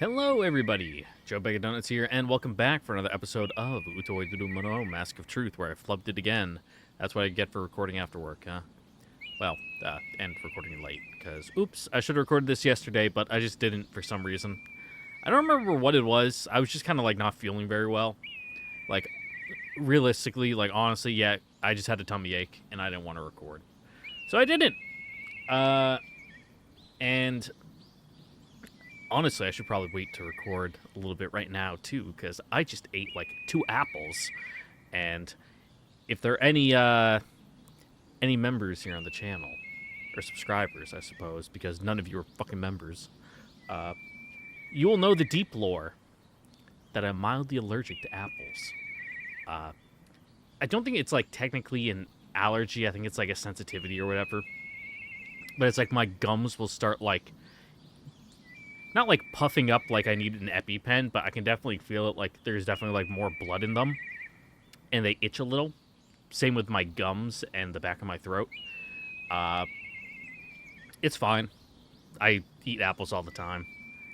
Hello, everybody. Joe Bag of Donuts here, and welcome back for another episode of Utawarerumono, Mask of Truth, where I flubbed it again. That's what I get for recording after work, huh? Well, and recording late, because, oops, I should have recorded this yesterday, but I just didn't for some reason. I don't remember what it was. I was just kind of, not feeling very well. Realistically, honestly, yeah, I just had a tummy ache, and I didn't want to record. So I didn't. And honestly, I should probably wait to record a little bit right now, too, because I just ate, 2 apples. And if there are any members here on the channel, or subscribers, I suppose, because none of you are fucking members, you will know the deep lore that I'm mildly allergic to apples. I don't think it's, technically an allergy. I think it's, a sensitivity or whatever. But it's my gums will start, not puffing up like I need an EpiPen, but I can definitely feel it there's definitely more blood in them. And they itch a little. Same with my gums and the back of my throat. It's fine. I eat apples all the time.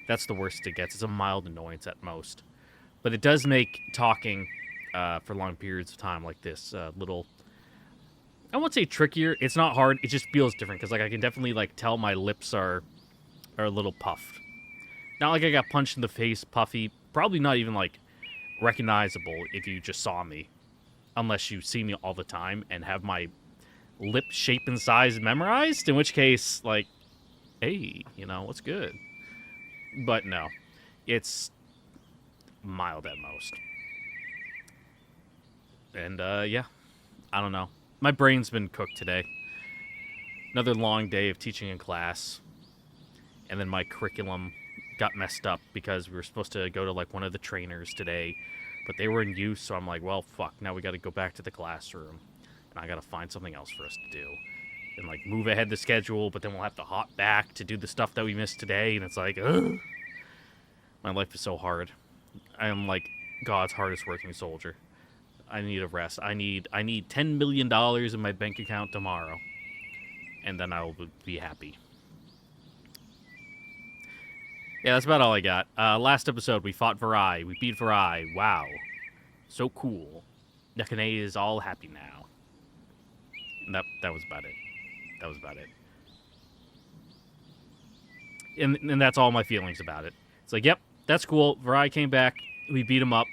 That's the worst it gets. It's a mild annoyance at most. But it does make talking for long periods of time like this little... I won't say trickier. It's not hard. It just feels different because I can definitely tell my lips are a little puffed. Not like I got punched in the face, puffy. Probably not even, recognizable if you just saw me. Unless you see me all the time and have my lip shape and size memorized. In which case, hey, what's good? But no. It's mild at most. And, yeah. I don't know. My brain's been cooked today. Another long day of teaching in class. And then my curriculum got messed up because we were supposed to go to one of the trainers today, but they were in use, so I'm like, well, fuck, now we got to go back to the classroom, and I got to find something else for us to do, and move ahead the schedule, but then we'll have to hop back to do the stuff that we missed today, and it's ugh. My life is so hard. I am God's hardest working soldier. I need a rest. I need $10 million in my bank account tomorrow, and then I will be happy. Yeah, that's about all I got. Last episode, we fought Varai. We beat Varai. Wow. So cool. Nekane is all happy now. And that was about it. That was about it. And that's all my feelings about it. It's yep, that's cool. Varai came back. We beat him up.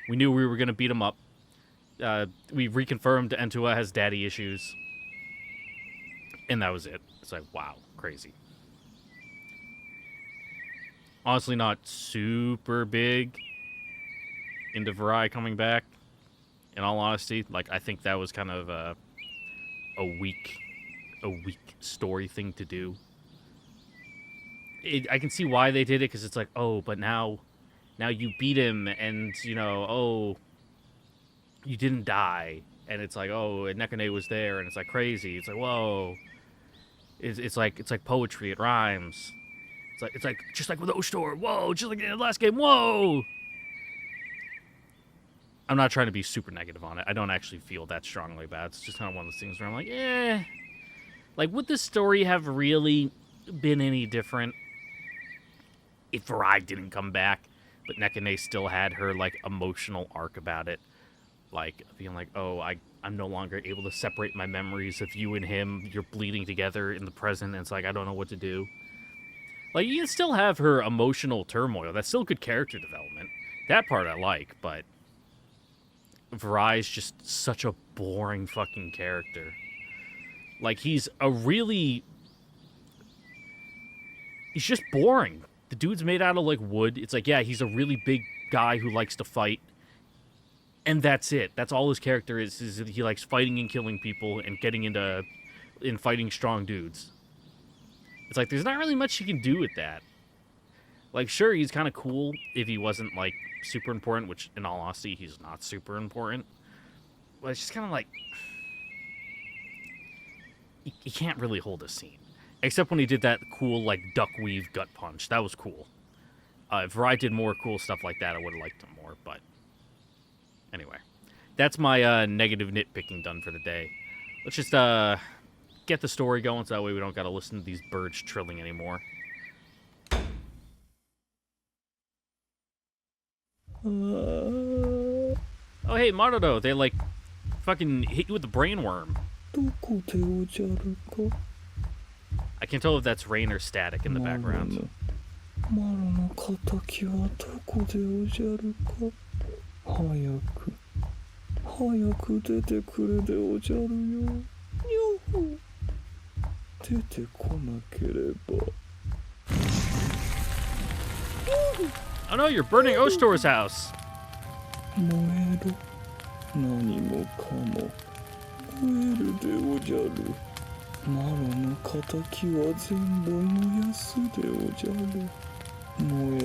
We knew we were going to beat him up. We reconfirmed Entua has daddy issues. And that was it. It's wow, crazy. Honestly, not super big into Varai coming back. In all honesty, I think that was kind of a weak story thing to do. I can see why they did it, because it's oh, but now you beat him, and oh, you didn't die, and it's oh, and Nekane was there, and it's crazy. It's whoa, it's like poetry. It rhymes. It's just like with Oshtor, whoa, just like in the last game, whoa! I'm not trying to be super negative on it. I don't actually feel that strongly about it. It's just kind of one of those things where I'm eh. Would this story have really been any different if Varai didn't come back, but Nekane still had her, emotional arc about it? Being oh, I'm no longer able to separate my memories of you and him. You're bleeding together in the present, and it's I don't know what to do. You can still have her emotional turmoil. That's still good character development. That part I like, but Varai's just such a boring fucking character. He's just boring. The dude's made out of, wood. It's yeah, he's a really big guy who likes to fight. And that's it. That's all his character is he likes fighting and killing people and getting in fighting strong dudes. It's there's not really much you can do with that. Sure, he's kind of cool if he wasn't, super important, which, in all honesty, he's not super important. But it's just kind of he can't really hold a scene. Except when he did that cool, duckweave gut punch. That was cool. If Varai did more cool stuff like that, I would have liked him more, but... Anyway. That's my negative nitpicking done for the day. Let's just, get the story going so that way we don't gotta listen to these birds trilling anymore. Oh, hey, Maruto, they, like, fucking hit you with the brain worm. どこでおじゃるか I can't tell if that's rain or static in the background. マロの敵はどこでおじゃるか早く出てくれでおじゃるよにょほ出てこなければ Oh no, you're burning Ostor's house! 燃えろ何もかも燃えるでおじゃるマロの敵は全部燃やすでおじゃる燃え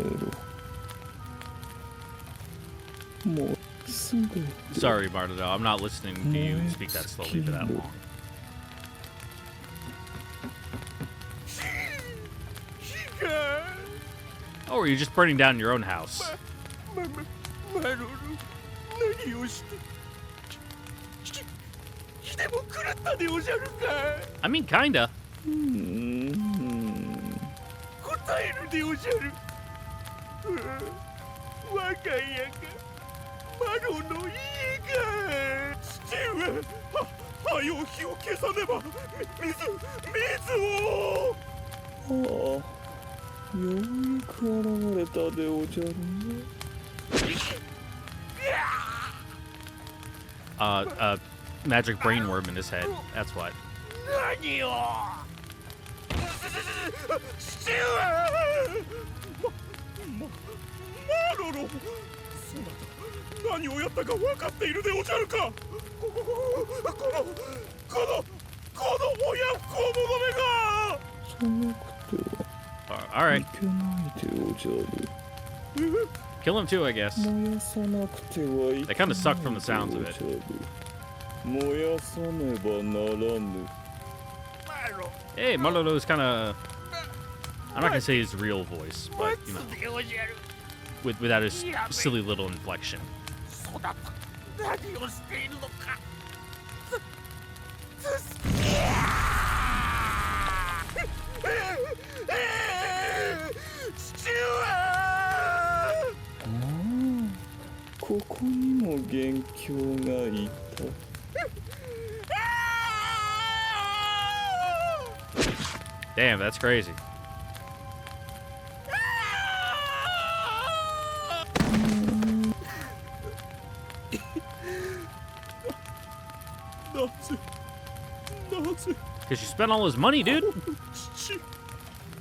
ろもうすぐ Sorry, Maruto, I'm not listening to you speak that slowly for that long. Oh, or are you just burning down your own house? マロロ何をしてでも狂ったでおじゃるか I mean, kinda. 答えるでおじゃる我が家がマロの家が父上はよ火を消さねば水をようやく現れたでおじゃるね Magic brain worm in his head. That's what. 何を父上マロロそなた何をやったか分かっているでおじゃるかこの親不孝者めがそなくては Alright. いけないでおじゃる Kill him too, I guess. They kind of suck from the sounds of it. 燃やさねばならぬ Hey, Maruto's kind of... I'm not going to say his real voice, but, you know, without his silly little inflection. そうだった何をしているのか父上ここにも元凶がいた Damn, that's crazy. なぜ Because you spent all his money, dude.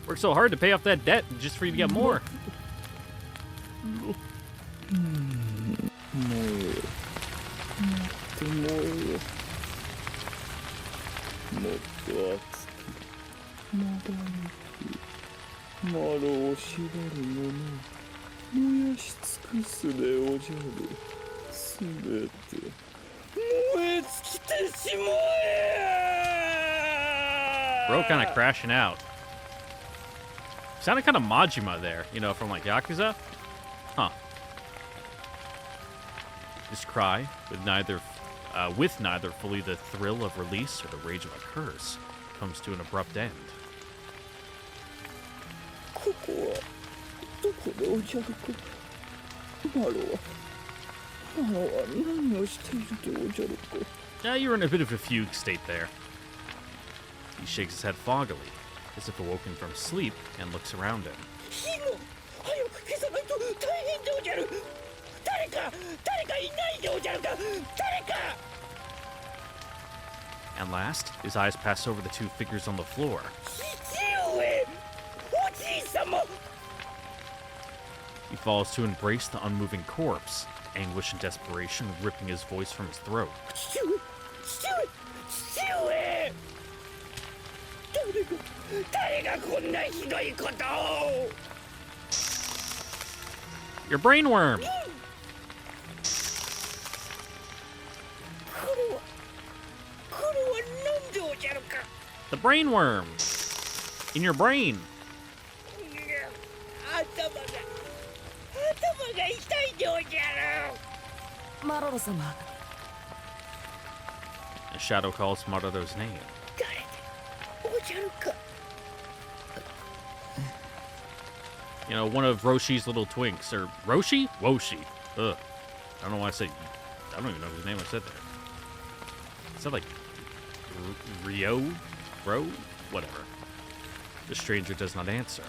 Worked so hard to pay off that debt just for you to get more. もっと熱きまばゆくマロを縛るもの燃やし尽くすでおじゃるすべて燃え尽きてしまえ Bro kind of crashing out. Sounded kind of Majima there, you know, from like Yakuza. Huh. This cry, with neither fully the thrill of release or the rage of a curse, comes to an abrupt end. ここはどこでおじゃるかマロは何をしているでおじゃるか Yeah, you're in a bit of a fugue state there. He shakes his head foggily, as if awoken from sleep, and looks around him. 火の早く消さないと大変でおじゃる誰かいないでおじゃるか誰か And last, his eyes pass over the two figures on the floor. 父上おじいさま He falls to embrace the unmoving corpse, anguish and desperation ripping his voice from his throat. 父上誰がこんなひどいことを Your brain worm! これは何でおじゃるか The brain worm! In your brain! 頭が痛いでおじゃるマロロ様 A shadow calls Maruto's name. 誰でおじゃるか You know, one of Roshi's little twinks, or Roshi? Woshi. Ugh. I don't know why I said. I don't even know whose name I said there. I said like Rio? Ro? Whatever. The stranger does not answer.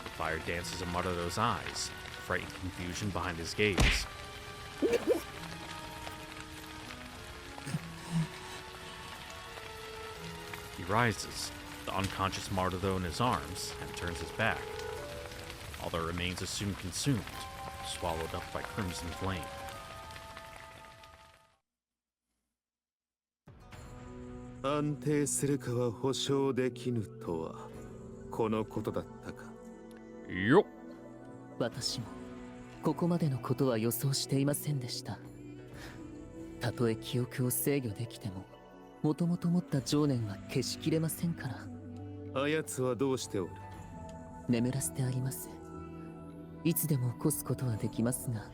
The fire dances in Maruro's eyes, frightened confusion behind his gaze. He rises, the unconscious Maruro in his arms, and turns his back. All that remains is soon consumed, swallowed up by crimson flame. 安定するかは保証できぬとはこのことだったか。よっ。私もここまでのことは予想していませんでした。たとえ記憶を制御できても、もともと持った情念は消しきれませんから。あやつはどうしておる？眠らせてあります。いつでも起こすことはできますが、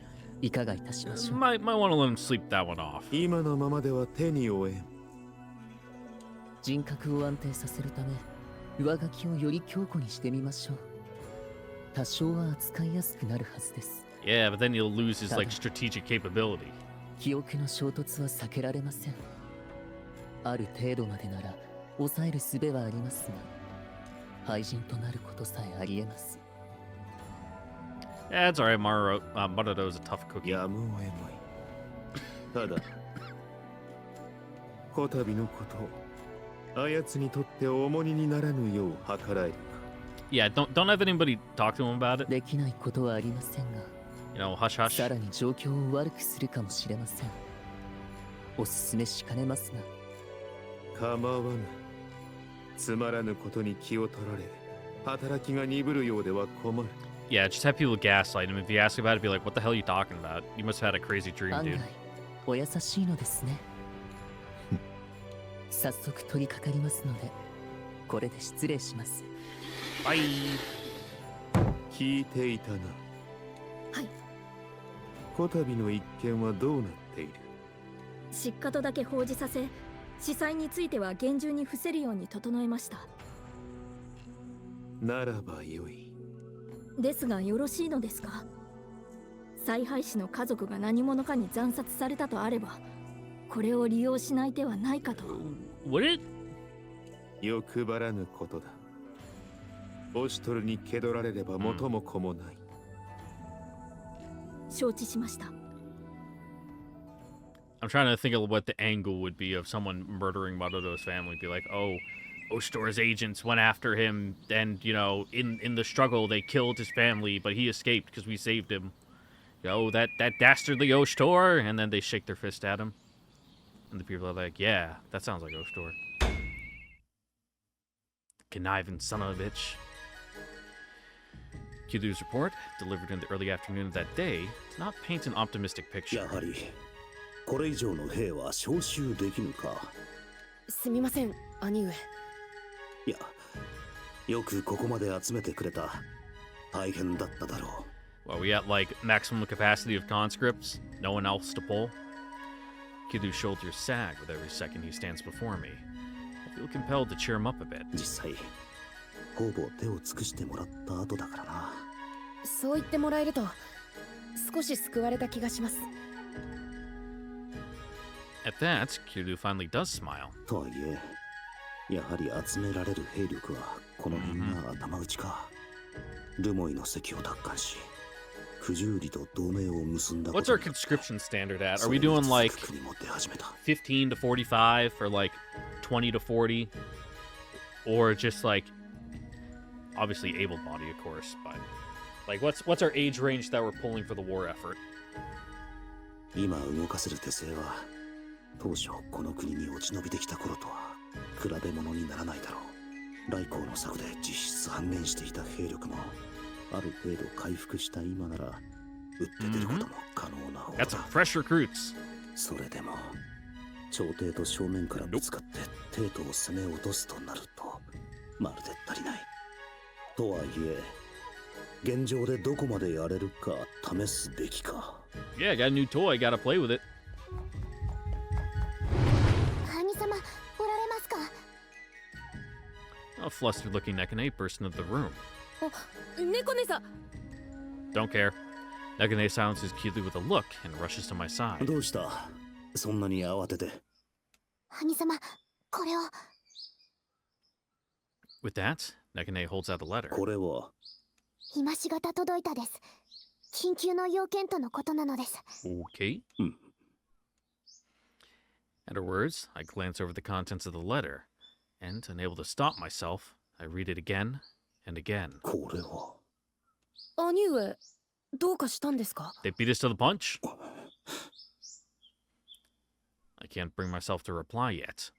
いかがいたしましょう。Might want to let him sleep that one off. 今のままでは手に負えん。人格を安定させるため、上書きをより強固にしてみましょう。多少は扱いやすくなるはずです。Yeah, but then he'll lose his like strategic capability. 記憶の衝突は避けられません。ある程度までなら抑える術はありますが、廃人となることさえありえます。Yeah, it's alright. Maruro's a tough cookie. やむを得まい。ただ、こたびのこと、あやつにとって重荷にならぬよう計らえるか。Yeah, don't have anybody talk to him about it. できないことはありませんが、You know, hush hush. さらに状況を悪くするかもしれません。おすすめしかねますが。構わぬ。つまらぬことに気を取られ、働きが鈍るようでは困る。Yeah, just have people gaslight him. If you ask about it, be like, what the hell are you talking about? You must have had a crazy dream, 案 dude. 外お優しいのですね。早速取り掛かりますので、これで失礼します。Bye. 聞いていたな。はい。こたびの一件はどうなっている？失火とだけ報じさせ、司祭については厳重に伏せるように整えました。ならばよい。ですがよろしいのですか？采配師の家族が何者かに惨殺されたとあれば、これを利用しない手はないかと。Would it? 欲張らぬことだ。オシュトルに気取られれば元も子もない。承知しました。I'm trying to think of what the angle would be of someone murdering Maruro's family. Be like, oh, Oshtor's agents went after him, and, you know, in the struggle, they killed his family, but he escaped because we saved him. Yo, that dastardly Oshtor! And then they shake their fist at him. And the people are like, yeah, that sounds like Oshtor. Conniving son of a bitch. Kyudu's report, delivered in the early afternoon of that day, did not paint an optimistic picture. やはりこれ以上の兵は招集できぬか。すみません、兄上。いや、よくここまで集めてくれた。大変だっただろう。Well, we at like maximum capacity of conscripts, no one else to pull. Kyudu's shoulders sag with every second he stands before me. I feel compelled to cheer him up a bit. 実際、ほぼ手を尽くしてもらった後だからな。そう言ってもらえると、少し救われた気がします。At that, Kyudu finally does smile. とはいえ、やはり集められる兵力はこの辺が頭打ちか。ルモイの席を奪還し、不十里と同盟を結んだ。What's our conscription standard at? Are we doing like 15 to 45 or like 20 to 40? Or just like obviously able body, of course, but like what's our age range that we're pulling for the war effort? 今動かせる手勢は当初この国に落ち延びてきた頃とは比べ物にならないだろう。来航の策で実質半減していた兵力もある程度回復した今なら打って出ることも可能な方だ。 That's some fresh recruits. それでも朝廷と正面からぶつかって帝都を攻め落とすとなるとまるで足りない。とはいえ現状でどこまでやれるか試すべきか。 Yeah, I got a new toy, gotta play with it. 兄様、おられますか？ A flustered looking Nekane burst into the room. 猫姉さん。 Don't care. Nagane silences cutely with a look and rushes to my side. どうした？そんなに慌てて。兄様、これを。 With that, Nagane holds out a letter. これは今しがた届いたです。緊急の要件とのことなのです。 Okay. At her words, I glance over the contents of the letter, and, unable to stop myself, I read it again and again. これは兄上、どうかしたんですか？ They beat us to the punch? I can't bring myself to reply yet.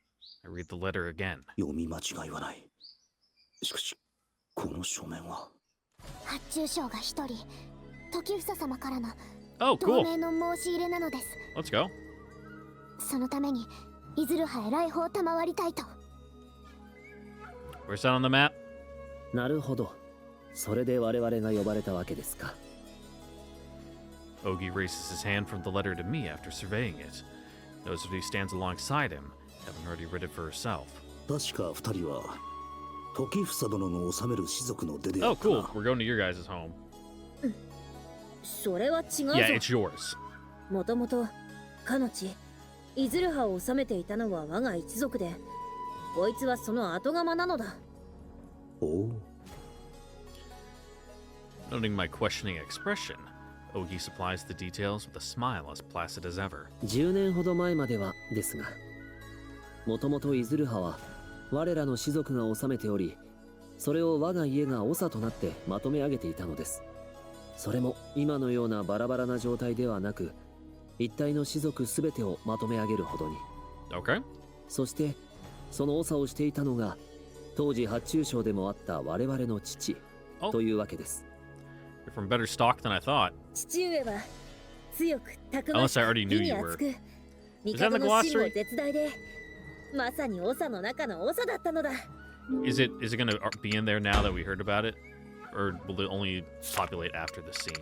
I read the letter again. 読み間違いはない。しかしこの書面は発注賞が一人、時房様からの Oh, 同 cool. 盟の申し入れなのです。 Let's go. そのために、いずるはへ来訪賜りたいと。 Where's that on the map? なるほど。それで我々が呼ばれたわけですか。Ogi raises his hand from the letter to me after surveying it. Nosuri stands alongside him, having already read it for herself. 確か二人は時房殿の治める士族の出であ Oh, ったな。 cool. We're going to your guys' home. それは違うぞ。 Yeah, it's yours. もともと、かの地、いずる派を治めていたのは我が一族で、こいつはその後釜なのだ。おお。 Noting my questioning expression, Ogi supplies the details with a smile as placid as ever. 10年ほど前まではですが、もともといずる派は我らの士族が治めており、それを我が家が長となってまとめ上げていたのです。それも今のようなバラバラな状態ではなく、一体の士族すべてをまとめ上げるほどに。 Okay. そしてその長をしていたのが当時発注将でもあった我々の父 Oh. というわけです。 You're from better stock than I thought. 父上は、強く、たくま Unless し I く、 already 火 knew に you 熱 were. く、 Is that 帝 in the の心 glossary? も絶大で、まさに長の中の長だったのだ。 Is it gonna be in there now that we heard about it? Or will it only populate after the scene?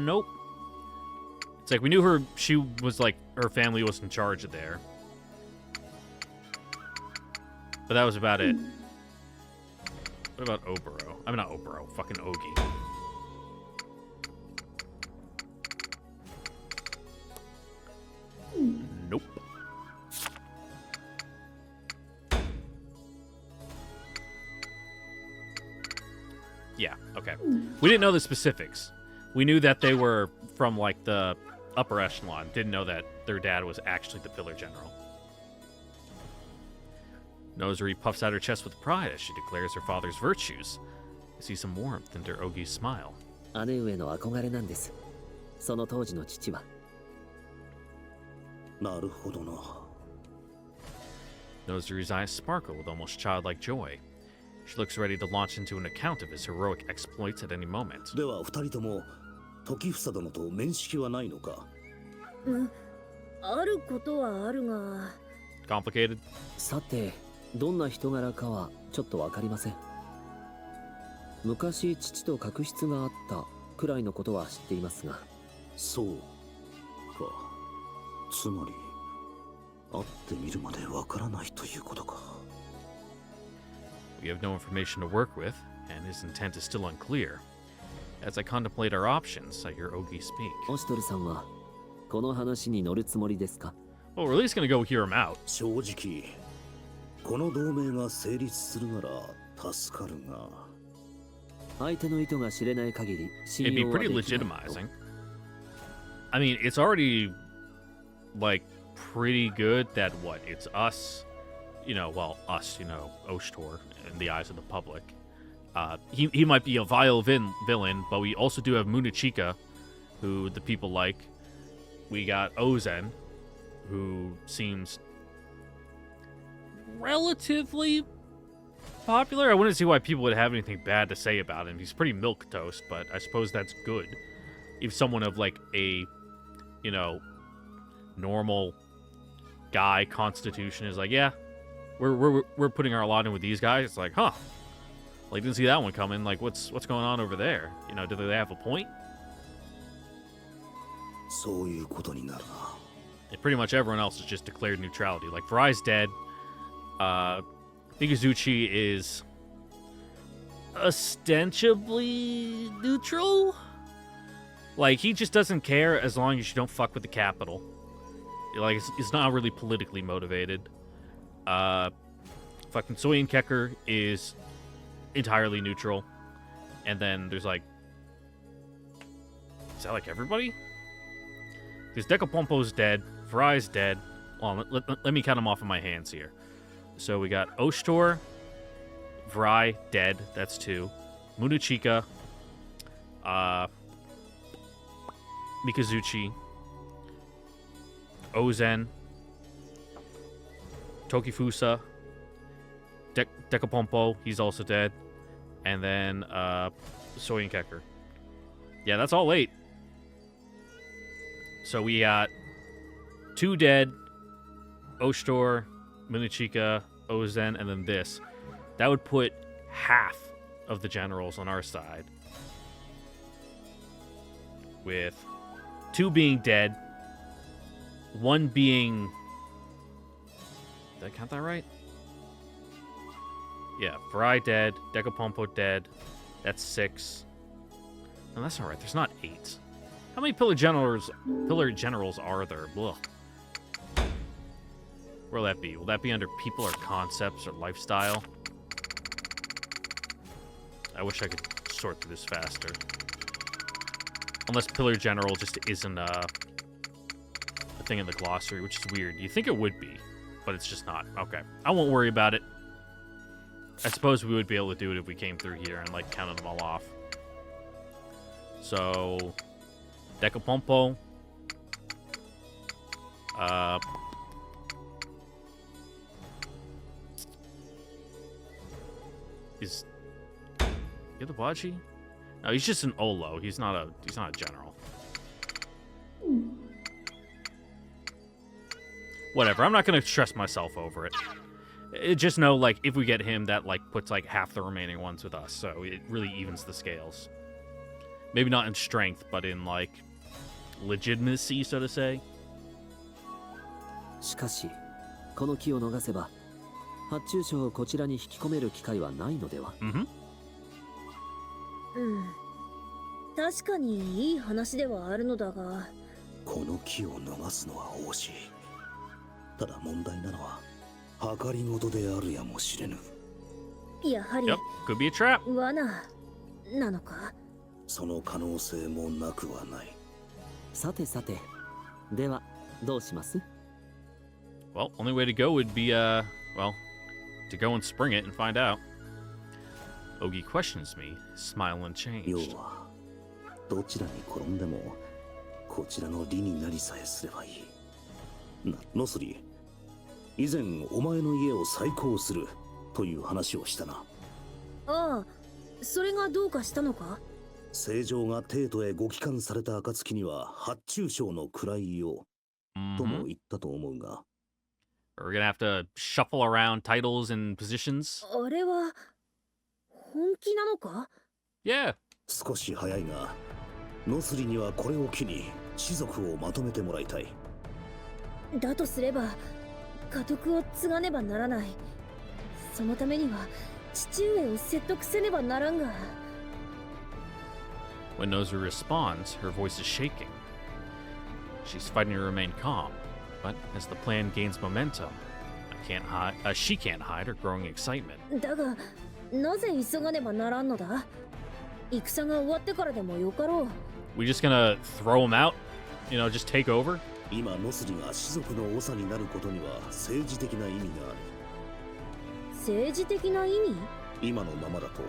Nope. It's like we knew she was like, her family was in charge of there. But that was about it. What about Oboro? I mean, not Oboro, fucking Ogi. Nope. Yeah, okay. We didn't know the specifics. We knew that they were from, like, the upper echelon. Didn't know that their dad was actually the pillar general. Nosuri puffs out her chest with pride as she declares her father's virtues. I see some warmth in her Ogi's smile. 姉上の憧れなんです。その当時の父は。なるほどな。Nosuri's eyes sparkle with almost childlike joy. She looks ready to launch into an account of his heroic exploits at any moment. では二人とも時房殿と面識はないのか？あることはあるが。 Complicated? さて、どんな人柄かはちょっとわかりません。昔父と確執があったくらいのことは知っていますが。そうか。つまり会ってみるまでわからないということか。We have no information to work with, and his intent is still unclear. As I contemplate our options, I hear Ogi speak. オシトルさんはこの話に乗るつもりですか？ Well, we're at least gonna go hear him out. 正直この同盟が成立するなら助かるが。相手の意図が知れない限り It'd 信 be 用は pretty できないと。 legitimizing. I mean, it's already, like, pretty good that, what, it's us, you know, well, us, you know, Oshtor, in the eyes of the public. He might be a vile villain, but we also do have Munachika, who the people like. We got Ozen, who seems relatively popular. I wouldn't see why people would have anything bad to say about him. He's pretty milquetoast, but I suppose that's good. If someone of, like, a, you know, normal guy constitution is like, yeah, we're putting our lot in with these guys, it's like, huh, like, didn't see that one coming. Like, what's going on over there? You know, do they have a point? そういうことになるな。 And pretty much everyone else has just declared neutrality. Like, Varai's dead. Mikazuchi is ostensibly neutral. Like, he just doesn't care as long as you don't fuck with the capital. Like, it's not really politically motivated. Fucking Soyen Kekker is entirely neutral. And then there's like... Is that like everybody? Because Dekapompo's dead. Varai's dead. Well, let me count them off of my hands here. So we got Oshtor, Varai, dead. That's 2. Munachika, Mikazuchi, Ozen, Tokifusa, Dekapompo, he's also dead. And then Soyen Kekker. Yeah, that's all 8. So we got 2 dead, Oshtor, Munachika, Ozen, and then this. That would put half of the generals on our side. With 2 being dead, 1 being... Did I count that right? Yeah, Varai dead, Dekapompo dead. That's 6. No, that's alright. There's not 8. How many pillar generals are there? Blah. Where'll that be? Will that be under people or concepts or lifestyle? I wish I could sort through this faster. Unless pillar general just isn't a thing in the glossary, which is weird. You think it would be, but it's just not. Okay. I won't worry about it. I suppose we would be able to do it if we came through here and, like, counted them all off. So, Dekapompo. Is Itabachi? No, he's just an Olo. He's not a general. Whatever. I'm not gonna stress myself over it. Just know, like, if we get him, that, like, puts, like, half the remaining ones with us. So it really evens the scales. Maybe not in strength, but in, like, legitimacy, so to say. しかし、この機を逃せば、発注者をこちらに引き込める機会はないのでは。Mm-hmm. 確かにいい話ではあるのだが、この機を逃すのは惜しい。ただ問題なのは計りごとであるやもしれぬ。やはり Yep, could be a trap. 罠なのか。その可能性もなくはない。さてさて、ではどうします？ Well, only way to go would be, well, to go and spring it and find out. Ogi questions me, smile 要 unchanged. はどちらに転んでもこちらの利になりさえすればいい。ノスリ、以前お前の家を再興するという話をしたな。ああ、それがどうかしたのか。正常が帝都へご帰還された暁には発注賞の位をとも Mm-hmm. 言ったと思うが、 We're gonna have to shuffle around titles and positions. あれは本気なのか。 Yeah. 少し早いがノスリにはこれを機に士族をまとめてもらいたい。だとすれば家督を継がねばならない。そのためには父上を説得せねばならんが。 When Nozu responds, her voice is shaking. She's fighting to remain calm, but as the plan gains momentum, she can't hide her growing excitement. だがなぜ急がねばならんのだ。戦が終わってからでもよかろう。 We just gonna throw him out? You know, just take over? 今ノスリが士族の長になることには政治的な意味がある。政治的な意味。今のままだと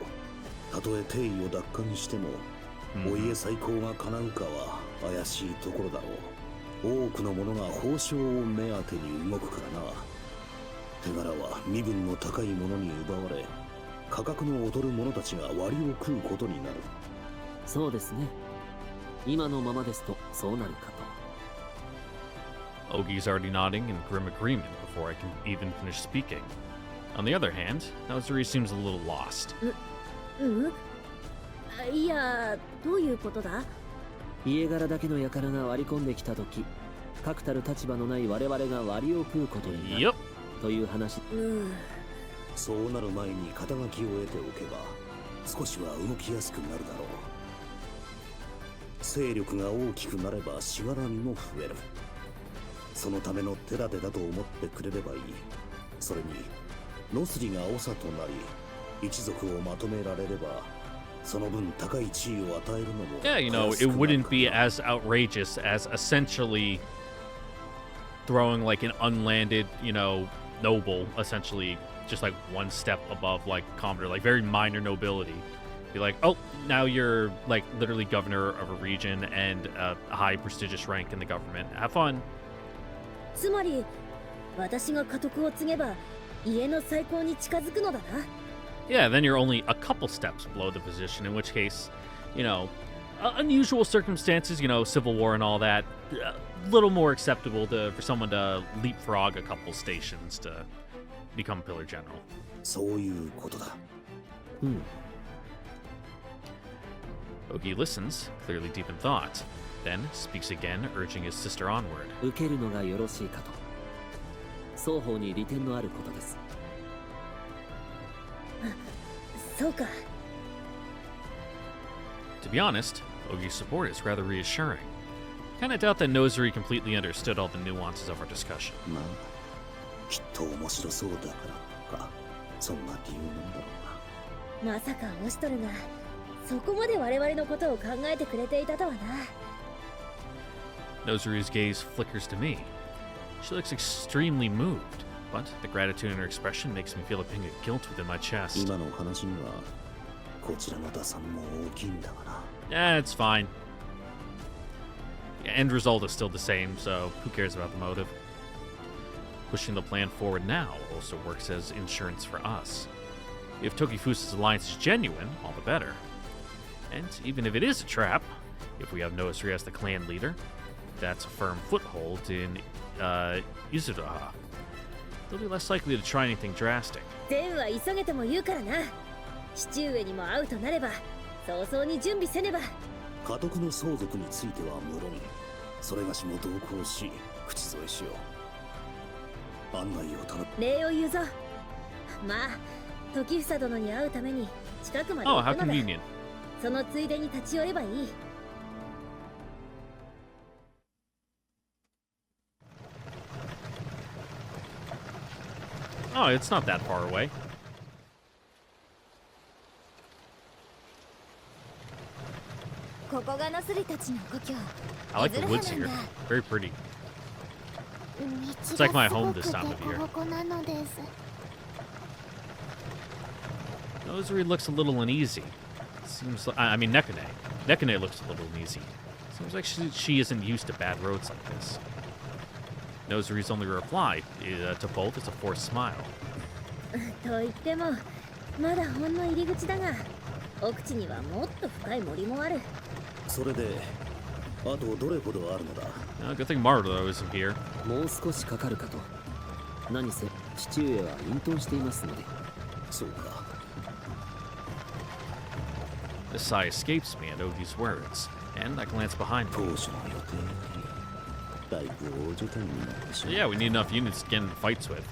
たとえ帝位を奪還しても、お家再興が叶うかは怪しいところだろう。多くの者が褒章を目当てに動くからな。手柄は身分の高い者に奪われ、価格の劣る者たちが割を食うことになる。そうですね。今のままですとそうなるかと。 Ogi's already nodding in grim agreement before I can even finish speaking. On the other hand, Nozuri seems a little lost. うん。いや、どういうことだ。家柄だけの輩が割り込んできた時、確たる立場のない我々が割を食うことになる Yep. という話。そうなる前に肩書きを得ておけば少しは動きやすくなるだろう。勢力が大きくなればしがらみも増える。そのための手立てだと思ってくれればいい。それにノスリが長となり一族をまとめられればその分高い地位を与えるのも Yeah, you know, it wouldn't be as outrageous as essentially throwing like an unlanded, you know, noble, essentially just like one step above like commoner, like very minor nobility. Be like, oh, now you're like literally governor of a region and a high prestigious rank in the government. Have fun. つまり私が家督を継げば家の再興に近づくのだな。 Yeah, then you're only a couple steps below the position, in which case, you know, unusual circumstances, you know, civil war and all that, a little more acceptable for someone to leapfrog a couple stations to become pillar general. そういうことだ。Ogi listens, clearly deep in thought, then speaks again, urging his sister onward. 受けるのがよろしいかと。双方に利点のあることです。そうか。 To be honest, Ogi's support is rather reassuring. Kinda doubt that Nosuri completely understood all the nuances of our discussion. まあ、きっと面白そうだからか。そんな理由なんだろうな。まさかオシトルがそこまで我々のことを考えてくれていたとはな。 Nosuri's gaze flickers to me. She looks extremely moved, but the gratitude in her expression makes me feel a pang of guilt within my chest. 今の話にはこちらの打算も大きいんだがな。 Eh, it's fine. End result is still the same, so who cares about the motive? Pushing the plan forward now also works as insurance for us. If Tokifusa's alliance is genuine, all the better. And even if it is a trap, if we have Nosuri as the clan leader, that's a firm foothold in Izudaha. They'll be less likely to try anything drastic. 善は急げとも言うからな。父上にも会うとなれば早々に準備せねば。家督の相続については無論、それがしも同行し口添えしよう。案内を頼む。礼を言うぞ。まあ時房殿に会うために近くまで Oh, 行 how くのだ。 convenient. そのついでに立ち寄ればいい。 Oh, it's not that far away. I like the woods here. Very pretty. It's like my home this time of year. Nosuri looks a little uneasy. Seems like, I mean, Nekane. Nekane looks a little uneasy. Seems like she isn't used to bad roads like this. Nosuri's only reply to both is a forced smile. と言ってもまだほんの入り口だが奥地にはもっと深い森もある。それであとどれほどあるのだ。Good thing Maruto isn't here. もう少しかかるかと。何せ父上は隠遁していますので。そうか。 The sigh escapes me at Ogi's words, and I glance behind me. 当初の予定よりだいぶ大所帯になってし So まう。 yeah, we need enough units to get into fights with.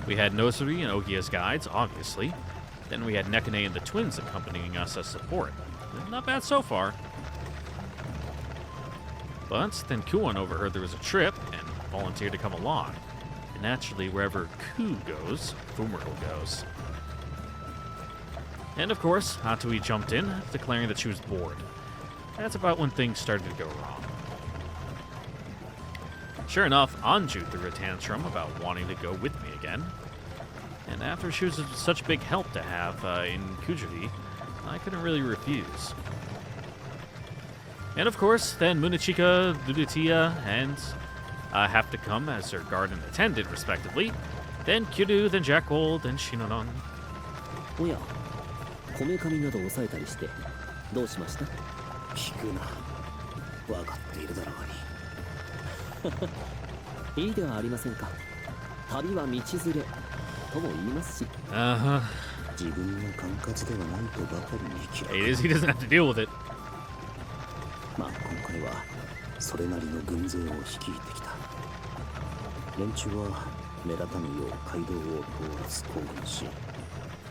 We had Nosuri and Ogi as guides, obviously. Then we had Nekane and the twins accompanying us as support. Not bad so far. But then Kuon overheard there was a trip and volunteered to come along. And naturally, wherever Ku goes, Fumero goes. And of course, Hatui jumped in, declaring that she was bored. That's about when things started to go wrong. Sure enough, Anju threw a tantrum about wanting to go with me again. And after she was such a big help to have in Kujuvi, I couldn't really refuse. And of course, then Munachika, Ludutia, and have to come as her guard and attendant, respectively. Then Kyuru, then Jackal, then Shinonon. おや、こめかみなど抑えたりしてどうしました？聞くな。分かっているだろうに。いいではありませんか。旅は道連れとも言いますし。Uh-huh. 自分の管轄ではないとばかりに嫌 He い。 doesn't have to deal with it. 彼はそれなりの軍勢を率いてきた。連中は目立たぬよう街道を通らず行軍し、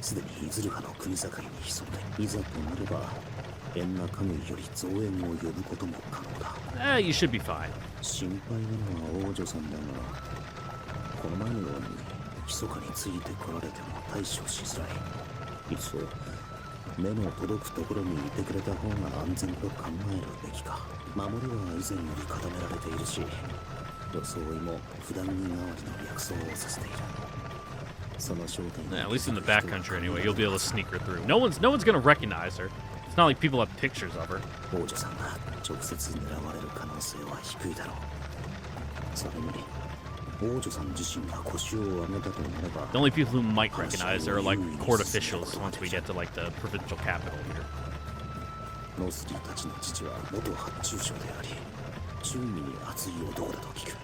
すでにいずる派の国境に潜んで、いざとなればエンナカムイより増援を呼ぶことも可能だ。You should be fine. 心配なのは王女さんだが、この前のように密かについてこられても対処しづらい。いっそ目の届くところにいてくれた方が安全と考えるべきか。守りは以前より固められているし、装いも普段着代わりの薬草をさせている。その正体 At least in the backcountry anyway, you'll be able to sneak her through. No one's gonna recognize her. It's not like people have pictures of her. 王女さんが直接狙われる可能性は低いだろう。それに王女さん自身が腰を上げたとなれば、 The only people who might recognize her are like court officials once we get to like the provincial capital here. ノースリーたちの父は元発注将であり、忠義に熱い男だと聞く。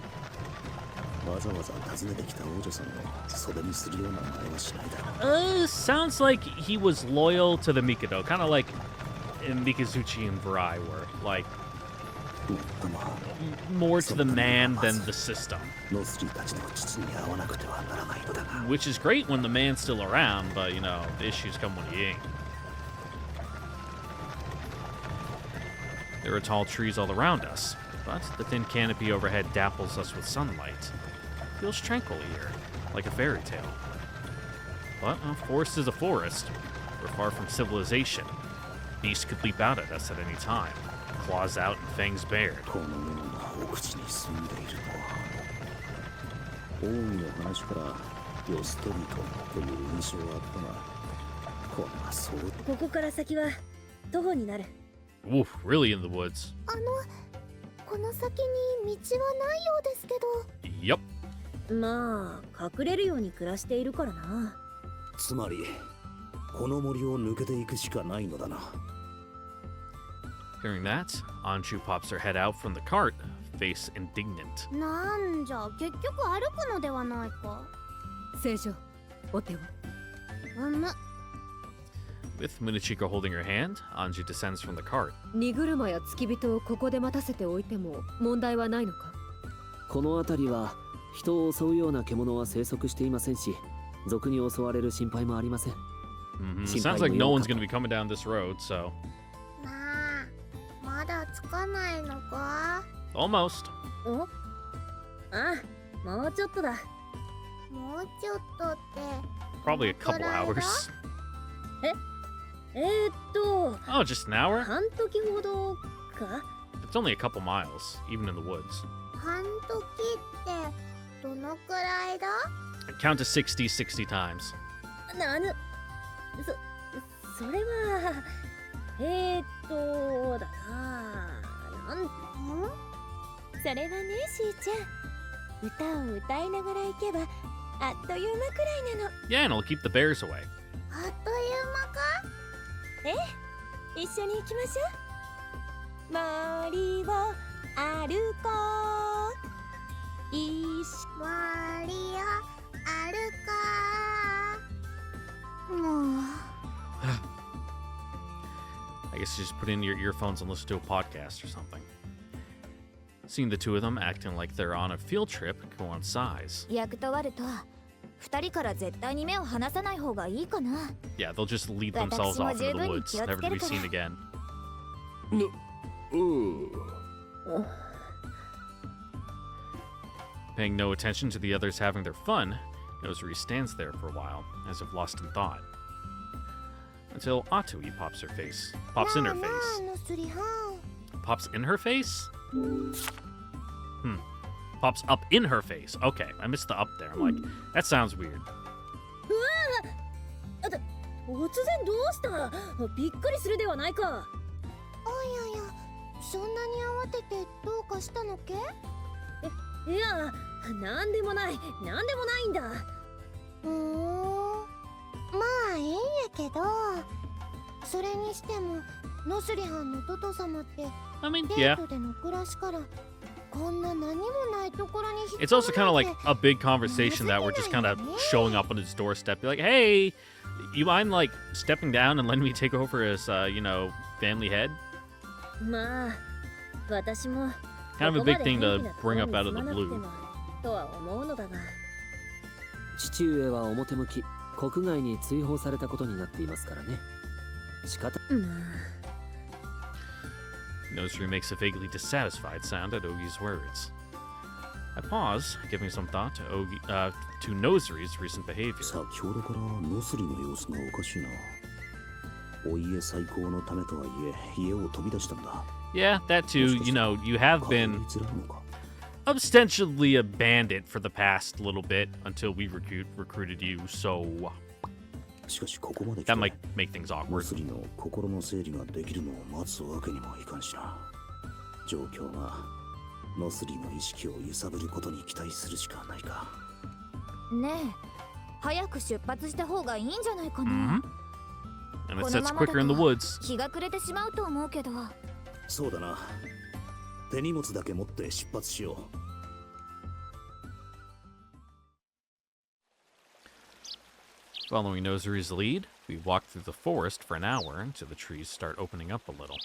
わざわざ訪ねてきた王女さんを袖にするような真似はしないだろう。Sounds like he was loyal to the Mikado, kind of like Mikazuchi and Varai were, like もっとも more to the man than the system. ノースリーたちの父に会わなくてはならないのだが、 Which is great when the man's still around, but you know, the issues come when he ain't. There are tall trees all around us, but the thin canopy overhead dapples us with sunlight. Feels tranquil here, like a fairy tale. But a forest is a forest. We're far from civilization. Beasts could leap out at us at any time, claws out and fangs bared. このような奥地に住んでいるとは。王位の話からヨストリトという印象はあったが、こんなそう。ここから先は徒歩になる。 Oof, really in the woods. この先に道はないようですけ Yup. ど。まあ隠れるように暮らしているからな。つまりこの森を抜けていくしかないのだな。 Hearing that, Anshu pops her head out from the cart, face indignant. なんじゃ結局歩くのではないか。聖女、お手を。With Munichiko holding her hand, Anju descends from the cart. 荷車や付き人をここで待たせておいても問題はないのか。この辺りは人を襲うような獣は生息していませんし、賊に襲われる心配もありません。Sounds like no one's going to be coming down this road, so. なあ、まだ着かないのか。 Almost. お？あ、もうちょっとだ。もうちょっとって。 Probably a couple hours. Oh, just an hour? 半時ほどか？ It's only a couple miles, even in the woods. 半時ってどのくらいだ？ Count to 60 times. それはだな。それはね、しーちゃん。歌を歌いながら行けばあっという間くらいなの。 Yeah, and it'll keep the bears away. あっという間か？一緒に行きましょう。森を歩こう。森を歩こう。もう。 I guess you just put in your earphones and listen to a podcast or something. Seeing the two of them acting like they're on a field trip, go on sighs. ヤクトワルト、二人から絶対に目を離さない方がいいかな。 Yeah, they'll just lead themselves off into the woods, never to be seen again. Paying no attention to the others having their fun, Nozuri stands there for a while, as if lost in thought. Until Atui pops in her face. Pops in her face? Pops up in her face. Okay, I missed the up there. I'm like, that sounds weird. 突然どうした？びっくりするではないか。あいやいや、そんなに慌ててどうかしたのけ？いや、なんでもないんだ。まあいいんやけど、それにしてもノスリハンのトト様って I mean, デ yeah. ートでの暮らしからこんな何もないところに引っ It's also kind of like a big conversation that we're just kind of showing up on his doorstep. Be like, hey, you mind like stepping down and letting me take over as, family head? まあ、私も Kind of a big thing to bring up out of the blue. とは思うのだが。父上は表向き国外に追放されたことになっていますからね。仕方。Nosery makes a vaguely dissatisfied sound at Ogi's words. I pause, giving some thought to Nosery's recent behavior. 先ほどからノスリの様子がおかしいな。お家再興のためとはいえ家を飛び出したんだ。Yeah, that too. You know, you have been 隠れづらいのか。 ostensibly a bandit for the past little bit until we recruited you, so しかしここまで来 that て might make things ノ awkward. スリの心の整理ができるのを待つわけにもいかんしな。状況がノスリの意識を揺さぶることに期待するしかないか。ねえ、早く出発した方がいいんじゃないか Mm-hmm. な。 And it この sets ままだ quicker in the と woods. 日が暮れてしまうと思うけど。そうだな。手荷物だけ持って出発しよう。Following Nosery's lead, we walk through the forest for an hour until the trees start opening up a little.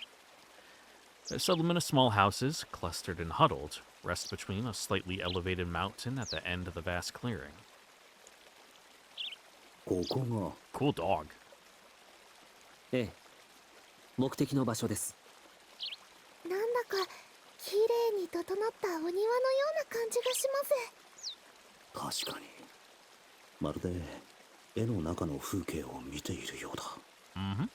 A settlement of small houses, clustered and huddled, rest between a slightly elevated mountain at the end of the vast clearing. ここが Cool dog. ええ、目的の場所です。なんだか綺麗に整ったお庭のような感じがします。確かにまるで絵の中の風景を見ているようだ。Mm-hmm.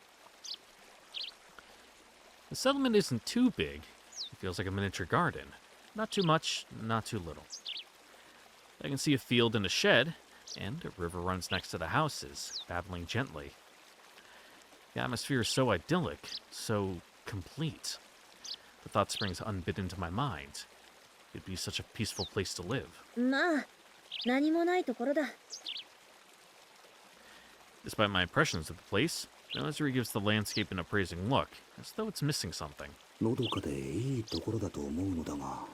The settlement isn't too big. It feels like a miniature garden. Not too much, not too little. I can see a field and a shed, and a river runs next to the houses, babbling gently. The atmosphere is so idyllic, so complete. The thought springs unbidden to my mind. It'd be such a peaceful place to live. まあ、何もないところだ。Despite my impressions of the place, Nosery gives the landscape an appraising look, as though it's missing something. のどかでいいところだと思うのだが。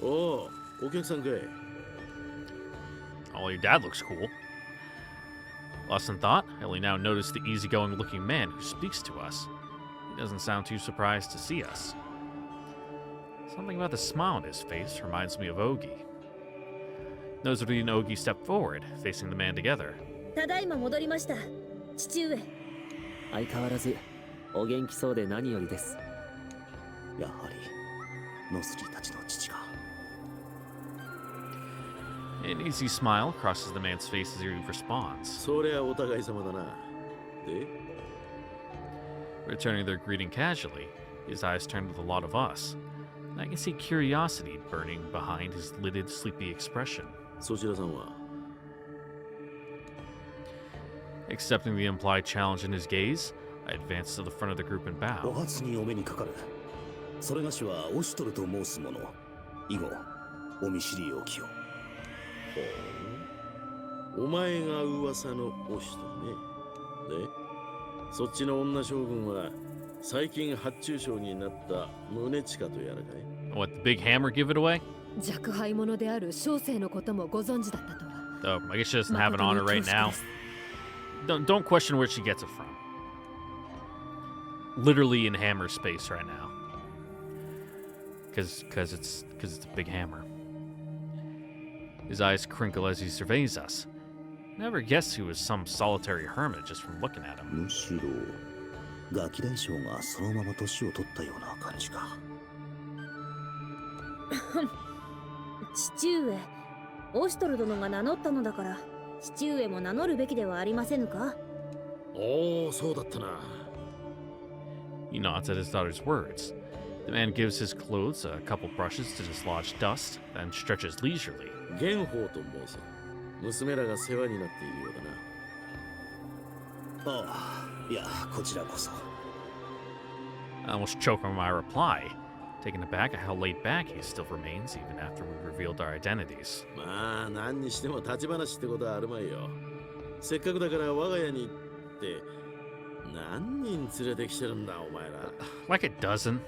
おお、お客さんかい。Oh, your dad looks cool. Lost in thought, I only now notice the easygoing looking man who speaks to us. He doesn't sound too surprised to see us. Something about the smile on his face reminds me of Ogi. Nosery and Ogi step forward, facing the man together. ただいま戻りました。父上。相変わらずお元気そうで何よりです。やはりノスリたちの父が。An easy smile crosses the man's face as he responds. そりゃお互い様だな。で、 Returning their greeting casually, his eyes turn to the lot of us, and I can see curiosity burning behind his lidded, sleepy expression. そちらさんは Accepting the implied challenge in his gaze, I advance to the front of the group and お bow. 初にお目にかかる。それがしはオシュトルと申す者。以後お見知りおきを。お前が噂のオシトね。で、そっちの女将軍は最近発注賞になった宗近とやらかい。 What, the big hammer give it away? 若輩者である小生のこともご存知だったとは。 Oh, I guess she doesn't have it on her right now. Don't question where she gets it from. Literally in hammer space right now. Cause it's a big hammer. His eyes crinkle as he surveys us. Never guessed he was some solitary hermit just from looking at him. むしろガキ大将がそのまま年を取ったような感じか。父上、オシュトル殿が名乗ったのだから、父上も名乗るべきではありませぬか。おお、そうだったな。He nods at his daughter's words. The man gives his clothes a couple brushes to dislodge dust, then stretches leisurely. 玄宝と申す。娘らが世話になっているようだな。ああ、いや、こちらこそ。 I almost choke on my reply, taken aback at how laid back he still remains even after we revealed our identities. まあ、何にしても立ち話ってことはあるまいよ。せっかくだから我が家にって何人連れてきてるんだ、お前ら。Like a dozen.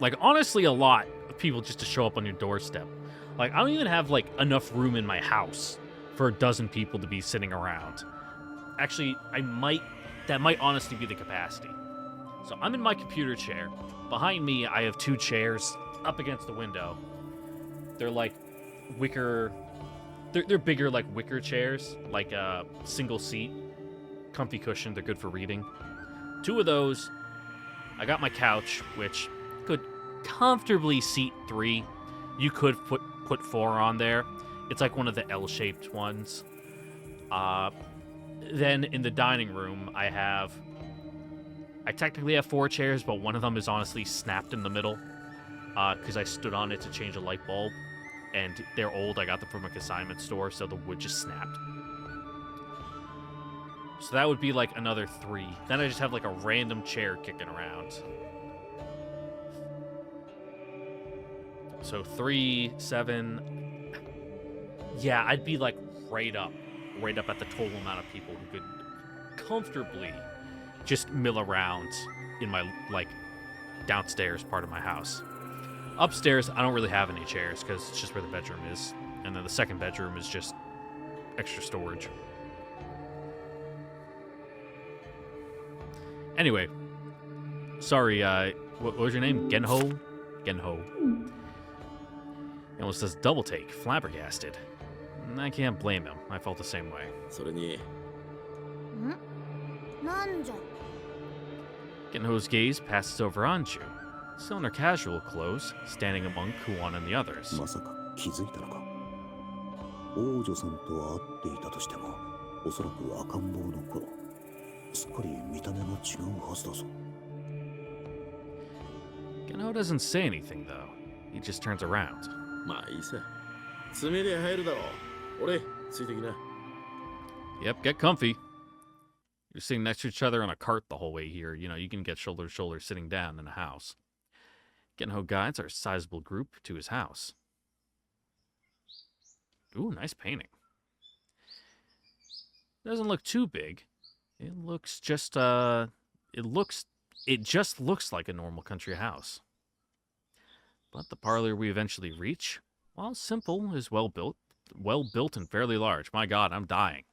Like, honestly, a lot of people just to show up on your doorstep. Like, I don't even have, like, enough room in my house for a dozen people to be sitting around. Actually, that might honestly be the capacity. So I'm in my computer chair. Behind me, I have 2 chairs up against the window. They're like wicker. They're bigger, like wicker chairs, like a single seat, comfy cushion. They're good for reading. 2 of those. I got my couch, which could comfortably seat 3. You could put 4 on there. It's like one of the L-shaped ones. Then in the dining room, I technically have 4 chairs, but one of them is honestly snapped in the middle because I stood on it to change a light bulb, and they're old. I got them from a consignment store, so the wood just snapped. So that would be like another 3. Then I just have like a random chair kicking around. So 3, 7. Yeah, I'd be like right up at the total amount of people who could comfortably just mill around in my like downstairs part of my house. Upstairs, I don't really have any chairs because it's just where the bedroom is, and then the second bedroom is just extra storage. Anyway, sorry, what was your name? Genho? Genho. It almost says double take, flabbergasted. I can't blame him. I felt the same way. それに なんじゃ Genho's gaze passes over Anju, still in her casual clothes, standing among Kuon and the others. まさか気づいたのか。王女さんと会っていたとしても、おそらく赤ん坊の頃、すっかり見た目が違うはずだぞ。Genho doesn't say anything, though. He just turns around. まあいいさ。詰めりゃ入るだろう。俺、ついてきな。 Yep, get comfy. You're sitting next to each other on a cart the whole way here. You know, you can get shoulder to shoulder sitting down in a house. Genho guides our sizable group to his house. Ooh, nice painting. Doesn't look too big. It looks just, it just looks like a normal country house. But the parlor we eventually reach, while simple, is well built and fairly large. My God, I'm dying.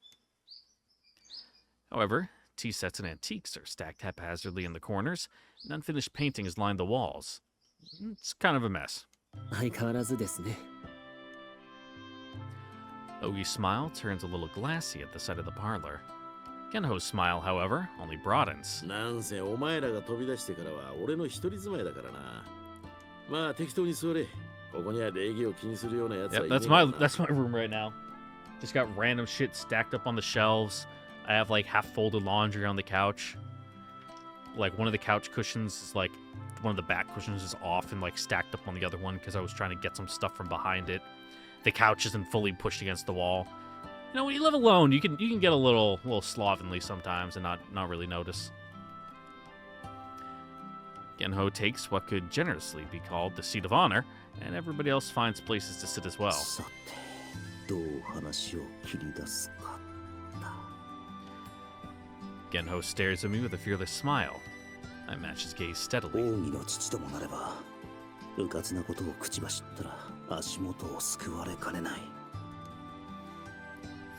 However, tea sets and antiques are stacked haphazardly in the corners, and unfinished paintings line the walls. It's kind of a mess. 相変わらずですね。 Ogi's smile turns a little glassy at the sight of the parlor. Genho's smile, however, only broadens. なんせお前らが飛び出してからは俺の一人住まいだからな。まあ適当に座れ。ここには礼儀を気にするようなやつはい Yep, ねえ that's から my な。 that's my room right now. Just got random shit stacked up on the shelves. I have like half folded laundry on the couch. Like one of the couch cushions is like one of the back cushions is off and like stacked up on the other one because I was trying to get some stuff from behind it. The couch isn't fully pushed against the wall. You know, when you live alone, you can get a little slovenly sometimes and not really notice. Genho takes what could generously be called the seat of honor, and everybody else finds places to sit as well. さて、どう話を切り出すか。 Genho stares at me with a fearless smile. I match his gaze 王 steadily. 義の父ともなれば、うかつなことを口走ったら足元を救われかねない。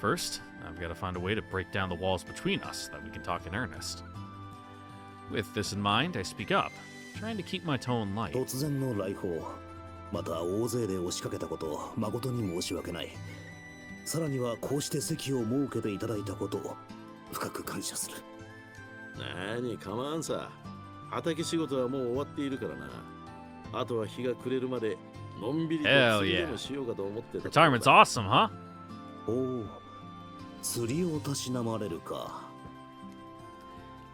First, I've got to find a way to break down the walls between us so that we can talk in earnest. With this in mind, I speak up, trying to keep my tone light. 突然の来訪、また大勢で押しかけたこと、誠に申し訳ない。さらにはこうして席を設けていただいたことを深く感謝する。なに構わんさ。畑仕事はもう終わっているからな。あとは日が暮れるまでのんびりと Hell 釣りで yeah. もしようかと思ってた。 Retirement's awesome, huh? おお、釣りをたしなまれるか。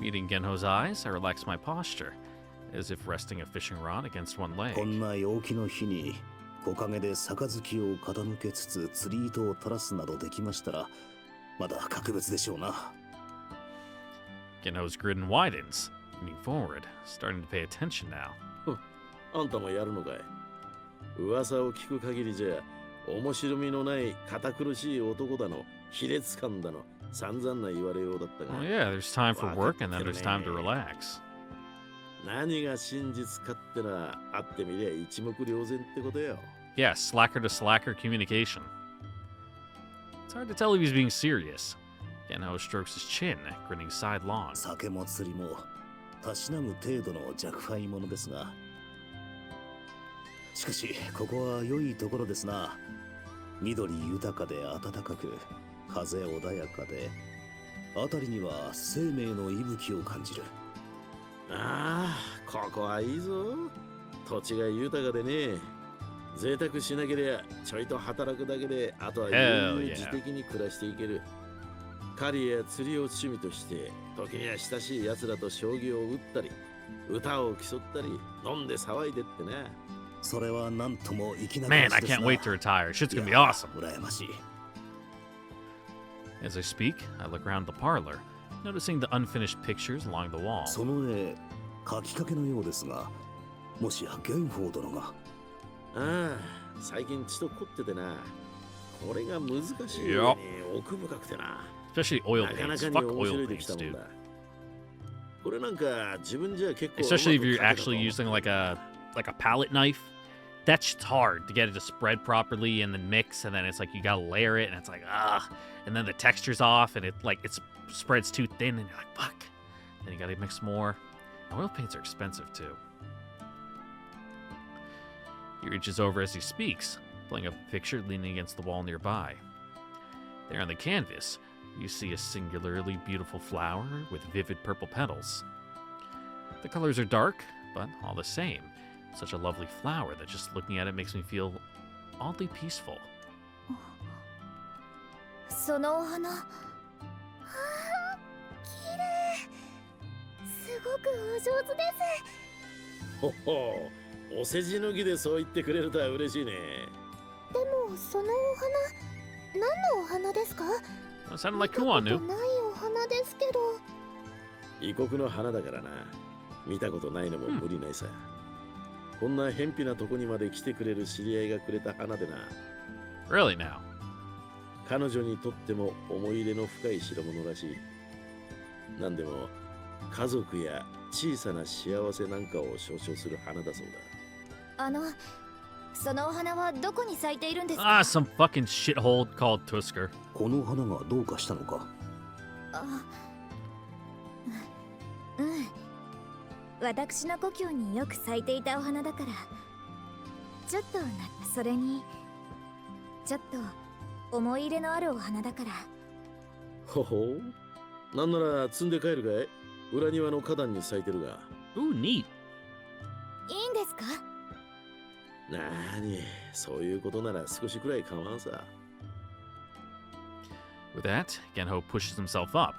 Meeting Genho's eyes, I relax my posture, as if resting a fishing rod against one こ leg. んな陽気の日に木陰で杯を傾けつつ釣り糸を垂らすなどできましたら、まだ格別でしょうな。 Genho's grin widens, leaning forward, starting to pay attention now. あんたもやるのかい。噂を聞く限りじゃ面白みのない堅苦しい男だの、卑劣感だの、散々な言われようだったが。 Well, yeah, there's time for work and then there's time to relax. 何が真実かってのは会ってみりゃ一目瞭然ってことよ。 Yeah, slacker to slacker communication. It's hard to tell if he's being serious. Genho strokes his chin, grinning sidelong. 酒も釣りもたしなむ程度の若輩者ですが、しかしここは良いところですな。緑豊かで暖かく、風穏やかで、辺りには生命の息吹を感じる。ああ、ここはいいぞ。土地が豊かでね。贅沢しなければちょいと働くだけで、あとは悠々自適に暮らしていける。狩りや釣りを趣味として、時には親しい奴らと将棋を打ったり、歌を競ったり、飲んで騒いでってな。それはなんとも粋な Man, I ですな。 can't wait to retire. Shit's gonna be いや awesome. 羨ましい。 As I speak, I look around the parlor, noticing the unfinished pictures along the wall. その絵、書きかけのようですが、もしやゲンフォー殿が。ああ、最近ちと凝っててな。これが難しいように奥深くてな。 Especially oil なかな paints. かに Fuck 面 oil 白いできた paints, もん dude. だ。これなんか自分じゃ結構 Especially if う you're まく描けた actually と using like a palette knife. That shit's hard to get it to spread properly and then mix, and then it's like you gotta layer it, and it's like and then the texture's off, and it spreads too thin, and you're like fuck. Then you gotta mix more. And oil paints are expensive too. He reaches over as he speaks, pulling up a picture leaning against the wall nearby. There on the canvas, you see a singularly beautiful flower with vivid purple petals. The colors are dark, but all the same, such a lovely flower that just looking at it makes me feel oddly peaceful. そのお花、はあ、綺麗。すごくお上手です。ほほう、お世辞抜きでそう言ってくれるとは嬉しいね。でもそのお花、何のお花ですか？ That sounded like Kuan 見た knew. ことないお花ですけど。異国の花だからな。見たことないのも無理ないさ。こんな偏僻なとこにまで来てくれる知り合いがくれた花でな。 Really now? 彼女にとっても思い入れの深い代物らしい。なんでも家族や小さな幸せなんかを象徴する花だそうだ。そのお花はどこに咲いているんですか？ Ah, some fucking shithole called Tusker. この花がどうかしたのか。うん。私の故郷によく咲いていたお花だから。ちょっとそれにちょっと思い入れのあるお花だから。ほほう。なんなら摘んで帰るかい？裏庭の花壇に咲いてるが。Ooh, neat. いいんですか？なーに、そういうことなら少しくらい構わんさ。 With that, Genho pushes himself up,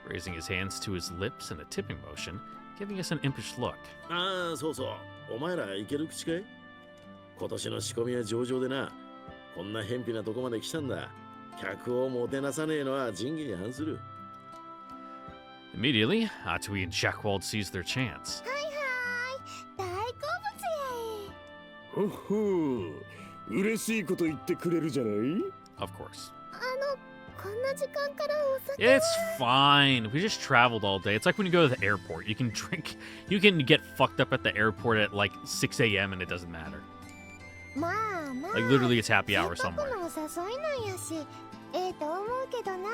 raising his hands to his lips in a tipping motion, giving us an impish look. ああ、そうそう。お前らいける口かい？今年の仕込みは上々でな。こんな偏僻なとこまで来たんだ。客をもてなさねえのは仁義に反する。Immediately, Atui and Jackwald seize their chance. 大好物やい。ほほう、嬉しいこと言ってくれるじゃない。 Of course. こんな時間からお酒。 It's fine. We just traveled all day. It's like when you go to the airport. You can get fucked up at the airport at like 6 a.m. and it doesn't matter. まあまあ。 Like literally it's happy hour せっか somewhere. くのお誘いなんやし、ええと思うけどな。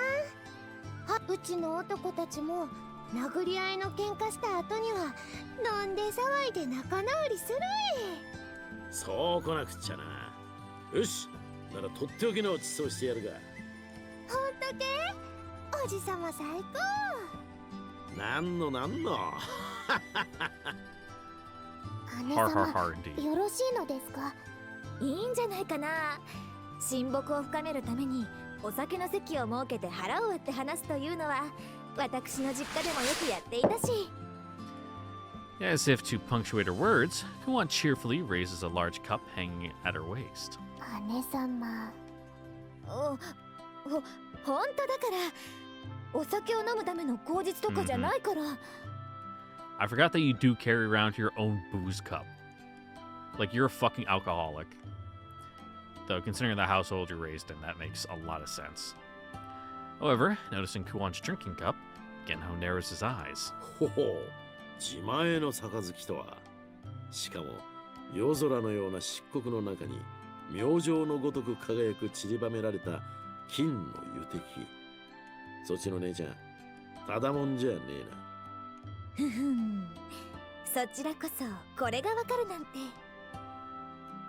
うちの男たちも殴り合いの喧嘩した後には飲んで騒いで仲直りするそうこなくっちゃな。よし、ならとっておきのちそうしてやるが。ほんとけ？おじさま最高。なんの。姉 Har har 様、 har indeed. よろしいのですか？いいんじゃないかな。親睦を深めるためにお酒の席を設けて腹を割って話すというのは私の実家でもよくやっていたし。 As if to punctuate her words, Kuan cheerfully raises a large cup hanging at her waist. 姉様。ほんとだからお酒を飲むための口実とかじゃないから。I forgot that you do carry around your own booze cup. Like you're a fucking alcoholic. Though considering the household you're raised in, that makes a lot of sense. However, noticing Kuan's drinking cup, Genho narrows his eyes. ほほう、自前の杯とは。しかも夜空のような漆黒の中に明星のごとく輝く散りばめられた金の油滴。そっちの姉ちゃん、ただもんじゃねえな。ふふん、そちらこそこれがわかるなんて。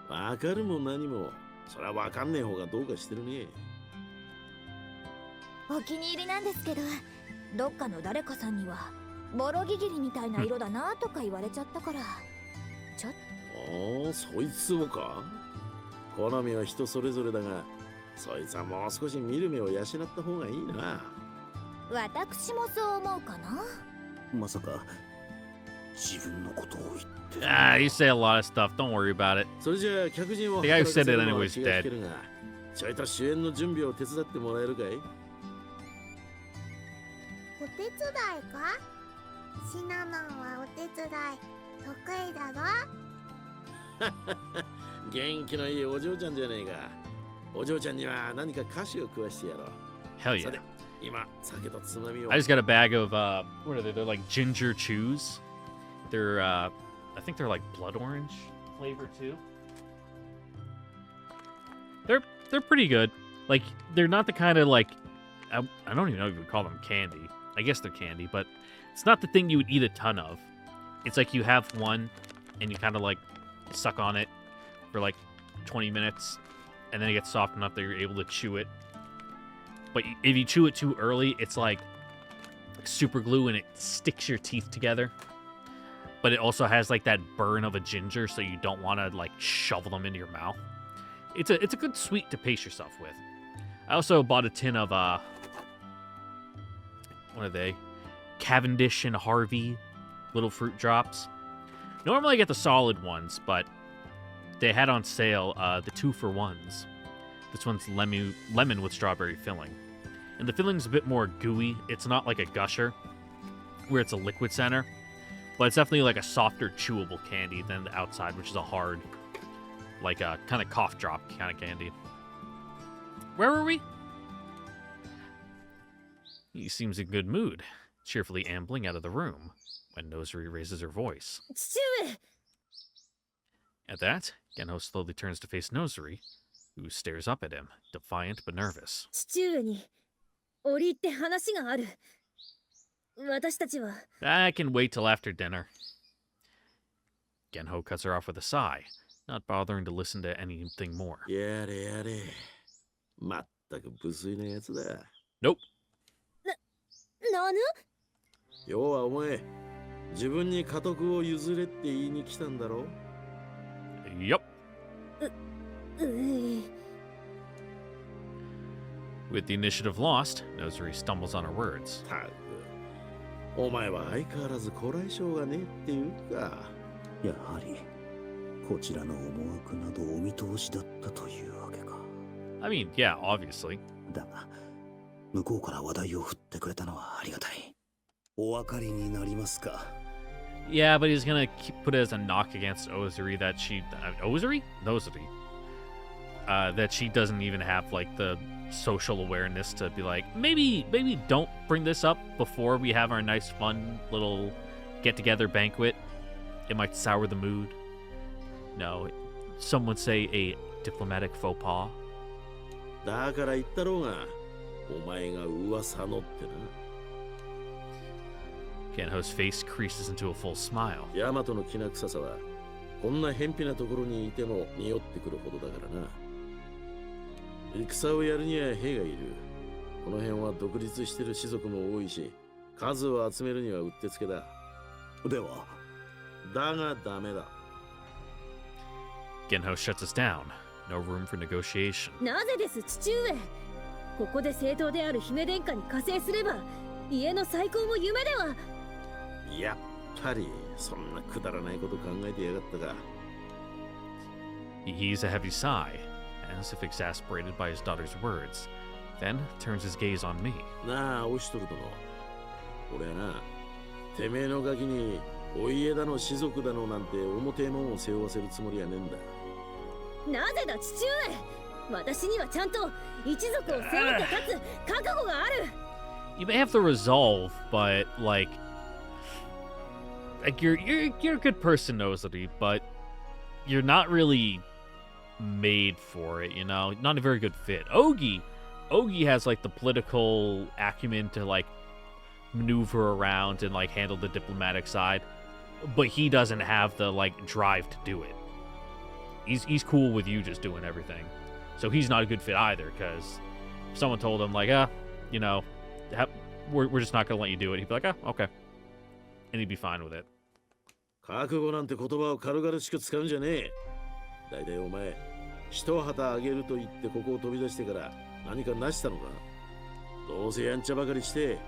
わかるも何も、そりゃわかんねえ方がどうかしてるね。お気に入りなんですけど、どっかの誰かさんにはボロギギリみたいな色だなとか言われちゃったから、ちょっああ、そいつをか。好みは人それぞれだが、そいつはもう少し見る目を養った方がいいな。と私もそう思うかな。まさか自分のことを言ってる。 Ah, you say a lot of stuff. Don't worry about it. それじゃあ客人を The guy who 働かせ said it るのは anyway is 気が引 dead. けるが、ちょいと主演の準備を手伝ってもらえるかい？お手伝いか？シナモンはお手伝い得意だぞ。元気のいいお嬢ちゃんじゃねえか。お嬢ちゃんには何か菓子を食わしてやろう。 Hell さ yeah. て、今、酒とつまみを。 I just got a bag of what are they? They're like ginger chews. They're I think they're like blood orange flavor too. They're pretty good. Like they're not the kind of like I don't even know if you would call them candy. I guess they're candy, but it's not the thing you would eat a ton of. It's like you have one and you kind of like suck on it for like 20 minutes and then it gets soft enough that you're able to chew it. But if you chew it too early, it's like super glue and it sticks your teeth together. But it also has like that burn of a ginger, so you don't want to like shovel them into your mouth. It's a good sweet to pace yourself with. I also bought a tin of what are they? Cavendish and Harvey little fruit drops. Normally I get the solid ones, but they had on sale the 2-for-1s. This one's lemon with strawberry filling. And the filling's a bit more gooey. It's not like a gusher, where it's a liquid center. But it's definitely like a softer, chewable candy than the outside, which is a hard, like a kind of cough drop kind of candy. Where were we? He seems in good mood, cheerfully ambling out of the room when Nosuri raises her voice. 父上 At that, Genho slowly turns to face Nosuri, who stares up at him, defiant but nervous. 父上に折り入って話がある。私たちは I can wait till after dinner. Genho cuts her off with a sigh, not bothering to listen to anything more. やれやれ。まったく無粋なやつだ。 Nope. なぬ？要はお前、自分に家督を譲れって言いに来たんだろ？ Yup. うい。 With the initiative lost, Nosuri stumbles on her words. たく、お前は相変わらずこらえ性がねえっていうか。やはりこちらの思惑などお見通しだったというわけか。 I mean, yeah, obviously. だが向こうから話題を振ってくれたのはありがたい。お分かりになりますか？ Yeah, but he's gonna put it as a knock against Ozuri that she... Ozuri? Nosuri. That she doesn't even have, like, the social awareness to be like, maybe don't bring this up before we have our nice, fun little get-together banquet. It might sour the mood. No, some would say a diplomatic faux pas. だから言ったろうが、お前が噂のってな。 Genho's face creases into a full smile. ヤマトのきな臭さは、こんな偏僻なところにいても匂ってくるほどだからな。戦をやるには兵がいる。この辺は独立してる士族も多いし、数を集めるにはうってつけだ。では、だがダメだ。Genho shuts us down. No room for negotiation. なぜです父上。ここで正当である姫殿下に加勢すれば、家の再興も夢では。やっぱりそんなくだらないこと考えてやがったか。He heaves a heavy sigh, as if exasperated by his daughter's words, then turns his gaze on me. なあ、オシトル殿。俺はな、てめえのガキにお家だの士族だのなんて表もんを背負わせるつもりはねえんだ。なぜだ父上。私にはちゃんと一族を背負って立つ覚悟がある。You may have the resolve, but like you're a good person, Nosuri, but you're not really made for it, you know? Not a very good fit. Ogi has like the political acumen to like maneuver around and like handle the diplomatic side, but he doesn't have the like drive to do it. He's cool with you just doing everything, so he's not a good fit either. Because if someone told him like, you know, we're just not gonna let you do it, he'd be like, okay, and he'd be fine with it. 覚悟なんて言葉を軽々しく使うんじゃねえ。だいたいお前、一旗あげると言ってここを飛び出してから何かなしたのか。どうせやんちゃばかりして、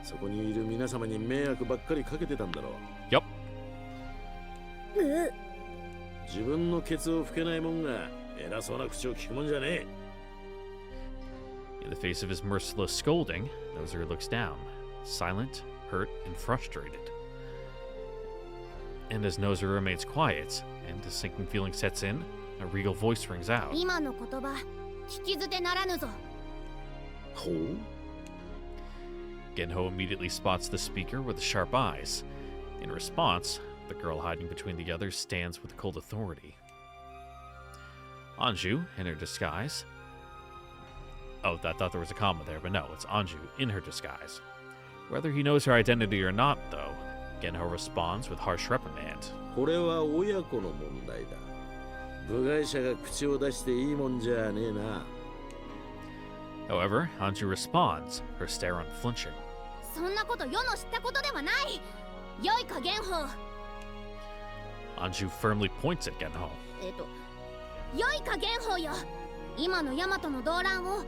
そこにいる皆様に迷惑ばっかりかけてたんだろう。Yup. 自分のケツを拭けないもんが偉そうな口を聞くもんじゃねえ。In the face of his merciless scolding, Nozer looks down, silent, hurt, and frustrated. And as Nozer remains quiet, and a sinking feeling sets in, a regal voice rings out. 今の言葉、聞き捨てならぬぞ。ほう Genho immediately spots the speaker with the sharp eyes. In response, the girl hiding between the others stands with cold authority. Anju, in her disguise. Oh, I thought there was a comma there, but no, it's Anju in her disguise. Whether he knows her identity or not, though, Genho responds with harsh reprimand. これは親子の問題だ。部外者が口を出していいもんじゃねえな。However, Anju responds, her stare unflinching. そんなこと世の知ったことではない。良いか元宝。Anju firmly points at Genho. 良いか元宝よ。今のヤマトの動乱を収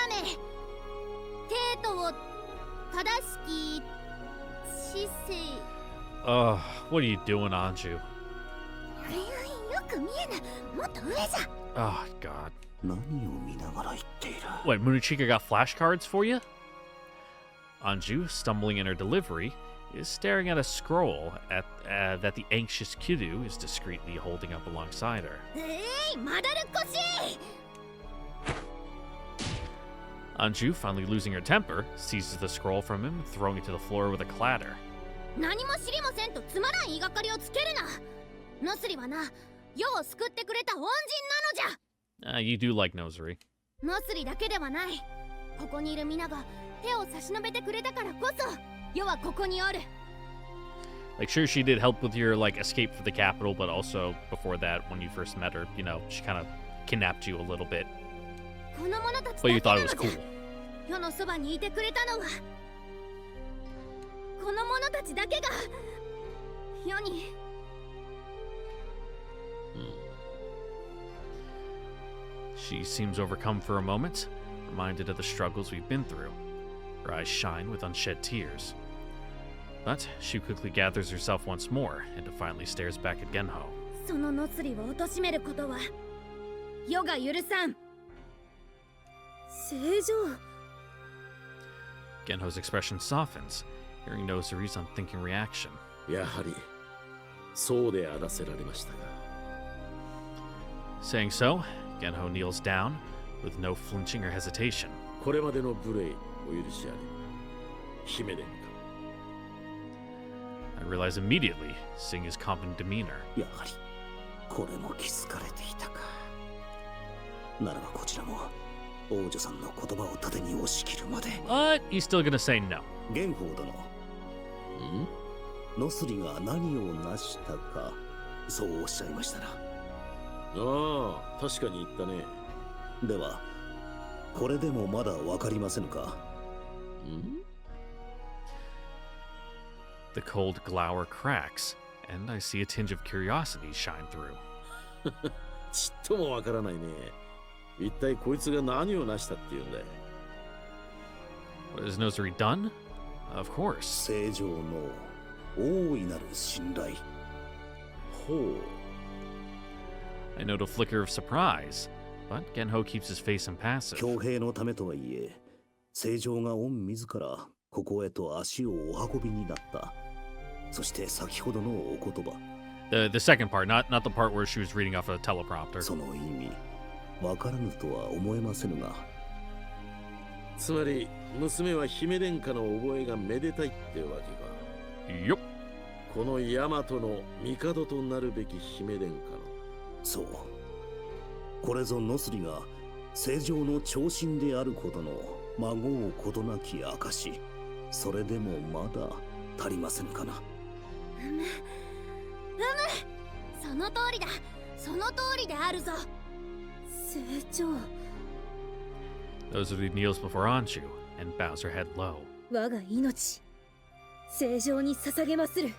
め、帝都を正しき知性。What are you doing, Anju? よく見えない。もっと上じゃ。Oh, God. 何を見ながら言っている。 What, Munachika got flashcards for you? Anju, stumbling in her delivery, is staring at a scroll that the anxious Kiryu is discreetly holding up alongside her. まだるっこしい。 Anju, finally losing her temper, seizes the scroll from him, throwing it to the floor with a clatter. 何も知りませんとつまらん言いがかりをつけるな。ノスリはな、世を救ってくれた恩人なのじゃ。You do like Nosery. ノスリだけではない。ここにいる皆が手を差し伸べてくれたからこそ、世はここにおる。Like, sure, she did help with your, like, escape for the capital, but also, before that, when you first met her, you know, she kind of kidnapped you a little bit. この者たち But you だ thought け it な was のじゃ。 cool. 世のそばにいてくれたのは、この者たちだけが世に。She seems overcome for a moment, reminded of the struggles we've been through. Her eyes shine with unshed tears. But she quickly gathers herself once more and defiantly stares back at Genho. そのノスリを貶めることは世が許さん。正常。 Genho's expression softens, hearing Nosery's unthinking reaction. やはりそうであらせられましたか。 Saying so, Genho kneels down, with no flinching or hesitation. これまでの無礼お許しあれ。姫殿下。 I realize immediately, seeing his confident demeanor. やはりこれも気づかれていたか。ならばこちらも王女さんの言葉を盾に押し切るまで。But he's still gonna say no. 元宝殿。ノスリが何を成したか、そうおっしゃいましたな。ああ、確かに言ったね。では、これでもまだわかりませぬか。The cold glower cracks, and I see a tinge of curiosity shine through. ちっともわからないね。一体こいつが何を成したっていうんだい。What has Nosery done? Of course. 正常の大いなる信頼。ほう。I note a flicker of surprise, but Genho keeps his face impassive. 強兵のためとはいえ、正常が御自らここへと足をお運びになった。そして先ほどのお言葉。The second part, not the part where she was reading off a teleprompter. その意味、わからぬとは思えませぬが。つまり、娘は姫殿下の覚えがめでたいってわけか。よっ。この大和の帝となるべき姫殿下の。そう。これぞノスリが正常の長身であることの孫をことなき証。それでもまだ足りませんかな。その通りだ。その通りであるぞ。成長。 Those are the kneels before Anshu and bows her head low. 我が命、正常に捧げまする。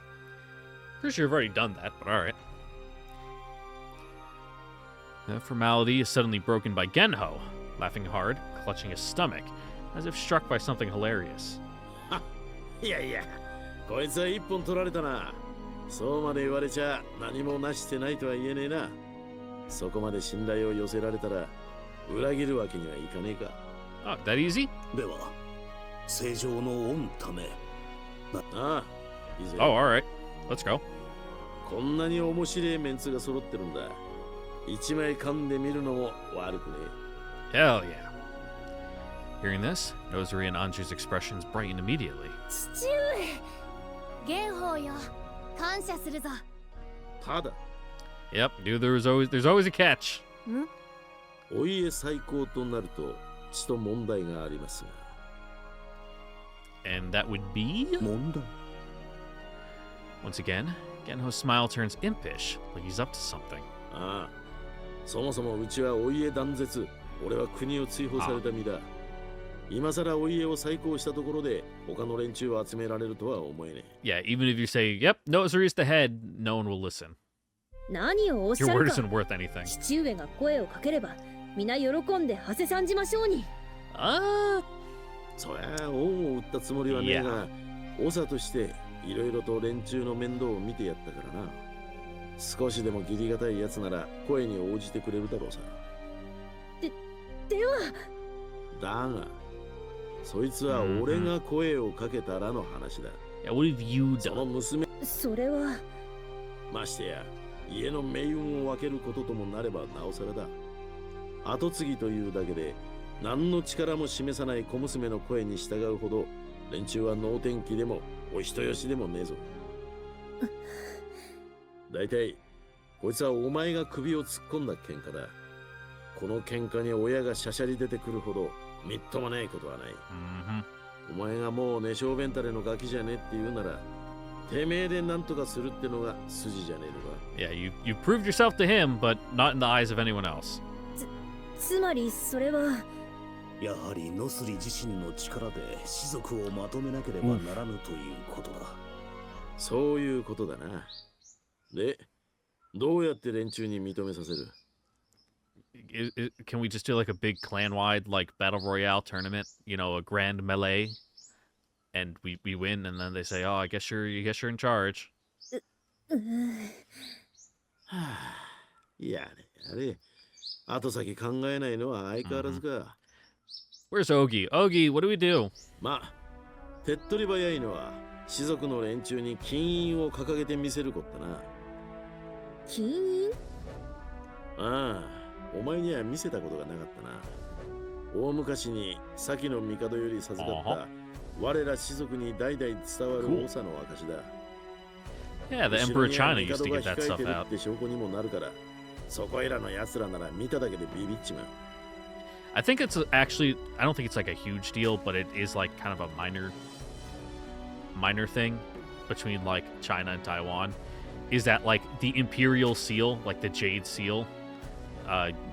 Pretty sure you've already done that, but alright. The formality is suddenly broken by Genho, laughing hard, clutching his stomach, as if struck by something hilarious. いやいや、こいつは一本取られたな。そうまで言われちゃ何もなしてないとは言えねえな。そこまで信頼を寄せられたら裏切るわけにはいかねえか。Oh, that easy? では、正常の御ため。ああ、いいぜ。 Oh, alright. Let's go. こんなに面白いメンツが揃ってるんだ。一枚噛んでみるのも悪くねえ。 Hell yeah. Hearing this, Nozuri and Anju's expressions brighten immediately. 父上、元宝よ、感謝するぞ。ただ、 Yep, dude, there's always a catch. お家再興となるとちと問題がありますが。 And that would be? 問題。 Once again, Genho's smile turns impish, like he's up to something. ああ、そもそもうちはお家断絶。俺は国を追放された身だ。今さらお家を再興したところで他の連中を集められるとは思えねえ。Yeah, even if you say, yep, Nozuri's the head, no one will listen. 何をおっしゃ Your る word か。 isn't worth anything. 父上が声をかければ皆喜んではせさんじましょうに。そりゃ恩を売ったつもりはねえが、長としていろいろと連中の面倒を見てやったからな。少しでも義理がたいやつなら声に応じてくれるだろうさ。では。だが、そいつは俺が声をかけたらの話だ。Yeah, what have you done? その娘。それは。ましてや、家の命運を分けることともなればなおさらだ。後継ぎというだけで何の力も示さない小娘の声に従うほど連中は能天気でもお人よしでもねえぞ。だいたいこいつはお前が首を突っ込んだ喧嘩だ。この喧嘩に親がしゃしゃり出てくるほどみっともないことはない。お前がもう寝小便たれのガキじゃねえって言うならてめえで何とかするってのが筋じゃねえのか。 Yeah, you proved yourself to him, but not in the eyes of anyone else. つまりそれは。やはりノスリ自身の力で士族をまとめなければならぬということだ。そういうことだな。で、どうやって連中に認めさせる？ Can we just do like a big clan-wide like battle royale tournament? You know, a grand melee, and we win, and then they say, "Oh, I guess you're in charge." やれ。後先考えないのは相変わらずか。Where's Ogi? Ogi, what do we do? まあ、手っ取り早いのは士族の連中に金印を掲げてみせるこったな。金印？ああ、お前には見せたことがなかったな。大昔に先の帝より授かった我ら士族に代々伝わる長の証だ。Yeah, the Emperor of China used to get that stuff out. って証拠にもなるから、そこいらの奴らなら見ただけでビビっちまう。I think it's actually, I don't think it's like a huge deal, but it is like kind of a minor thing between like China and Taiwan. Is that like the imperial seal, like the jade seal,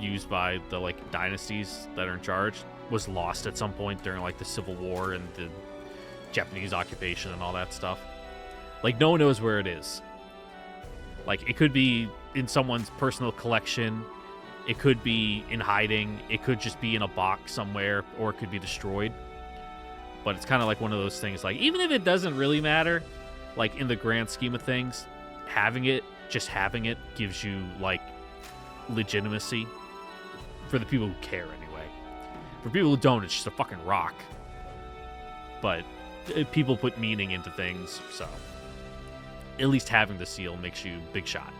used by the like dynasties that are in charge, was lost at some point during like the Civil War and the Japanese occupation and all that stuff. Like no one knows where it is. Like it could be in someone's personal collection. It could be in hiding. It could just be in a box somewhere, or it could be destroyed. But it's kind of like one of those things, like, even if it doesn't really matter, like, in the grand scheme of things, just having it gives you, like, legitimacy. For the people who care, anyway. For people who don't, it's just a fucking rock. But people put meaning into things, so at least having the seal makes you big shot.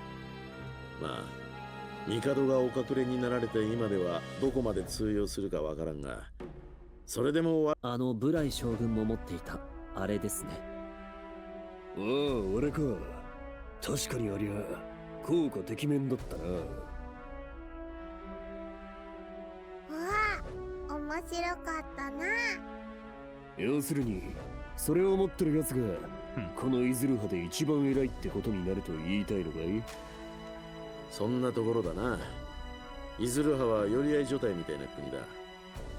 帝がお隠れになられた今ではどこまで通用するかわからんが、それでもブライ将軍も持っていたあれですね。ああ、俺か。確かにありゃ効果てきめんだったな。わあ、面白かったな。要するにそれを持ってる奴がこのイズル派で一番偉いってことになると言いたいのかい？そんなところだな。イズル派は寄り合い所帯みたいな国だ。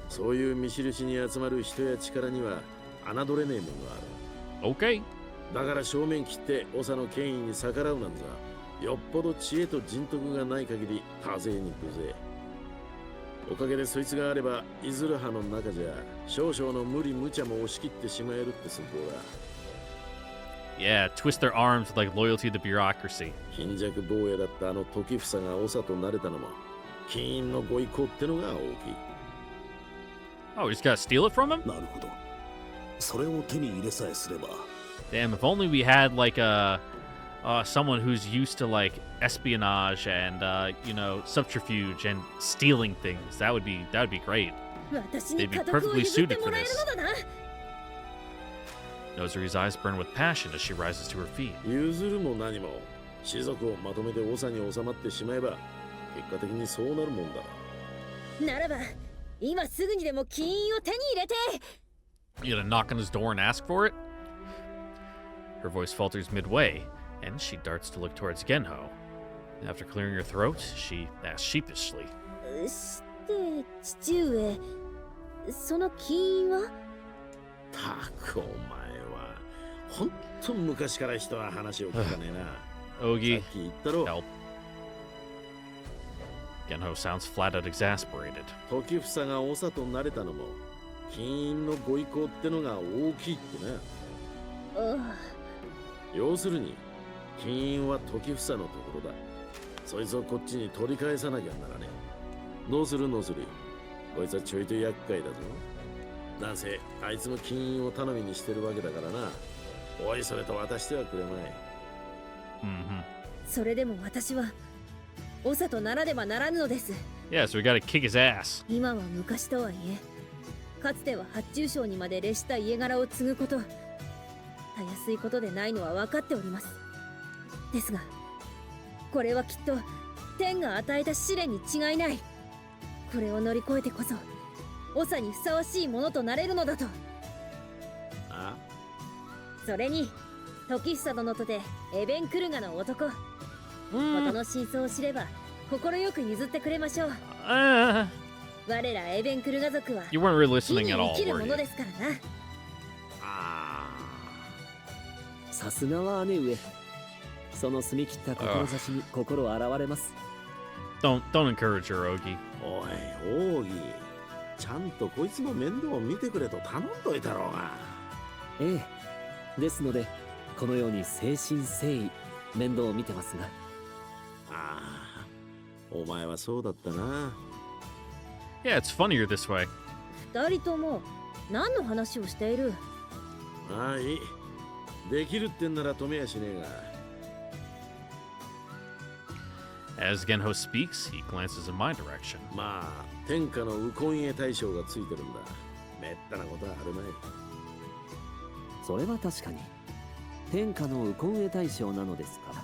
そういう見印に集まる人や力には侮れねえものがある。Okay. だから正面切って長の権威に逆らうなんざ、よっぽど知恵と人徳がない限り多勢に無勢。おかげでそいつがあればイズル派の中じゃ少々の無理無茶も押し切ってしまえるって寸法だ。Yeah, twist their arms with like loyalty to bureaucracy. 貧弱坊やだったあの時房が長となれたのも金印のご意向ってのが大きい。Oh, we just gotta steal it from him? なるほど。それを手に入れさえすれば。Damn, if only we had like someone who's used to like espionage and you know, subterfuge and stealing things. That would be great. 私に They'd be 家督を perfectly 譲って suited も for らえる this. のだな。 Nozuri's eyes burn with passion as she rises to her feet. 譲るも何も士族をまとめて長に収まってしまえば結果的にそうなるもんだ。ならば今すぐにでも金印を手に入れて。 You gonna knock on his door and ask for it? Her voice falters midway, and she darts to look towards Genho. After clearing her throat, she asks sheepishly. して父上、その金印は？たくお前はほんと昔から人は話を聞かねえな。 Ogi, さっき言ったろ。 help. Genho sounds flat out exasperated. 時房が長となれたのも金印のご意向ってのが大きいってな。要するに金印は時房のところだ。そいつをこっちに取り返さなきゃならねえ。どうするノズリ？こいつはちょいと厄介だぞ。なんせあいつも金印を頼みにしてるわけだからな。おいそれと渡してはくれまい。それでも私は長とならねばならぬのです。 Yeah, so we gotta kick his ass. 今は昔とはいえ、かつては発注省にまで列した家柄を継ぐこと、たやすいことでないのは分かっております。ですが、これはきっと天が与えた試練に違いない。これを乗り越えてこそ長にふさわしいものとなれるのだと。あ？それに時房殿とてエベンクルガの男、事の真相を知れば快く譲ってくれましょう。我らエベンクルガ族は You weren't really 火 listening に at 生 all, きる were も you? のですからな。さすがは姉上。その澄み切った志に心洗われます。Don't encourage her, Ogi. おい、奥義。ちゃんとこいつの面倒を見てくれと頼んどいたろうが。ええ。ですので、このように誠心誠意面倒を見てますが。ああ、お前はそうだったな。Yeah, it's funnier this way. 二人とも何の話をしている？ああ、いい。できるってんなら止めやしねえが。As Genho speaks, he glances in my direction. まあ、天下のウコンエ大将がついてるんだ。めったなことはあるまい。それは確かに。天下のウコンエ大将なのですから。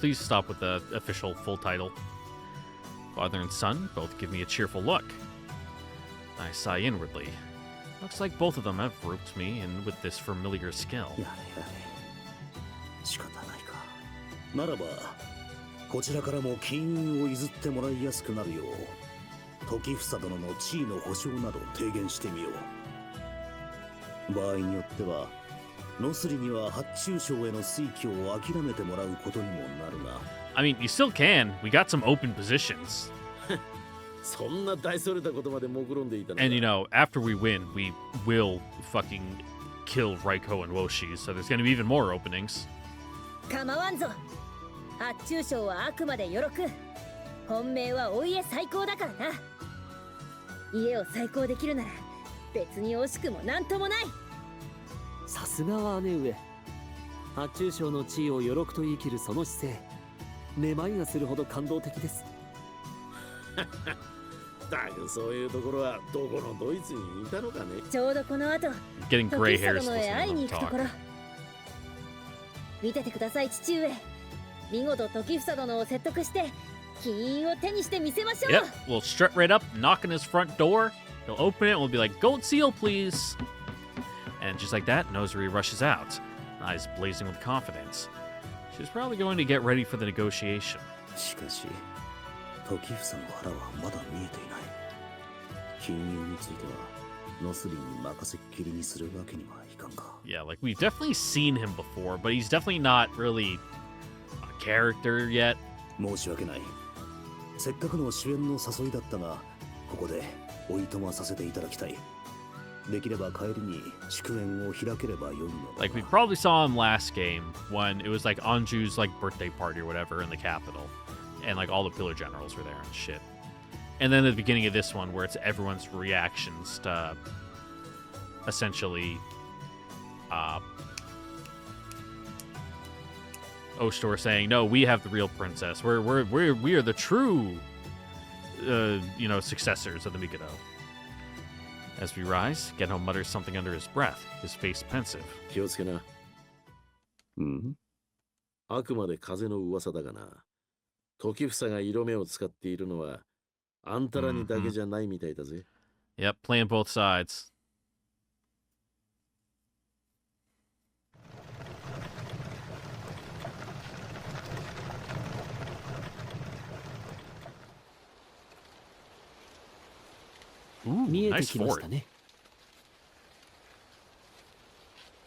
Please stop with the official full title. Father and son both give me a cheerful look. I sigh inwardly. Looks like both of them have roped me in with this familiar skill. やれやれ。仕方ないか。ならば、こちらからも金印を譲ってもらいやすくなるよう、時房殿の地位の保証など提言してみよう。場合によっては、ノスリには発注省への推挙を諦めてもらうことにもなるが。I mean, you still can. We got some open positions. そんな大それたことまで目論んでいたのか。 And you know, after we win, we will fucking kill Raiko and Woshi, so there's gonna be even more openings. 構わんぞ。発注省はあくまでよろく。本命はお家最高だからな。家を再興できるなら別に惜しくもなんともない。さすがは姉上。発注省の地位をよろくと言い切るその姿勢、めまいがするほど感動的です。だくそういうところはどこのドイツにいたのかね。ちょうどこの後、 Getting gray 時 hairs 房殿へ会い listening に to 行 them くところ talk.。見ててください父上。見事時房殿を説得して金印を手にしてみせましょう。 Yep, we'll strut right up, knock on his front door. He'll open it and we'll be like, "Gold seal, please." And just like that, Nozuri rushes out, eyes blazing with confidence. She's probably going to get ready for the negotiation. しかし時房の腹はまだ見えていない。金融についてはノスリンに任せっきりにするわけにはいかんか。 Yeah, like we've definitely seen him before, but he's definitely not really a character yet. 申し訳ない。せっかくの主演の誘いだったが、ここでおいとまさせていただきたい。できれば帰りに祝宴を開ければよいのだが。 Like we probably saw him last game when it was like Anju's like birthday party or whatever in the capital, and like all the pillar generals were there and shit. And then at the beginning of this one, where it's everyone's reactions to essentially Ostor saying, "No, we have the real princess. We are the true, successors of the Mikado." As we rise, Geno mutters something under his breath, his face pensive. 気をつけな。うん。あくまで風の噂だがな。時房が色目を使っているのは、あんたらにだけじゃないみたいだぜ。Yep, playing both sides. Ooh, 見えて nice きまし fort. たね。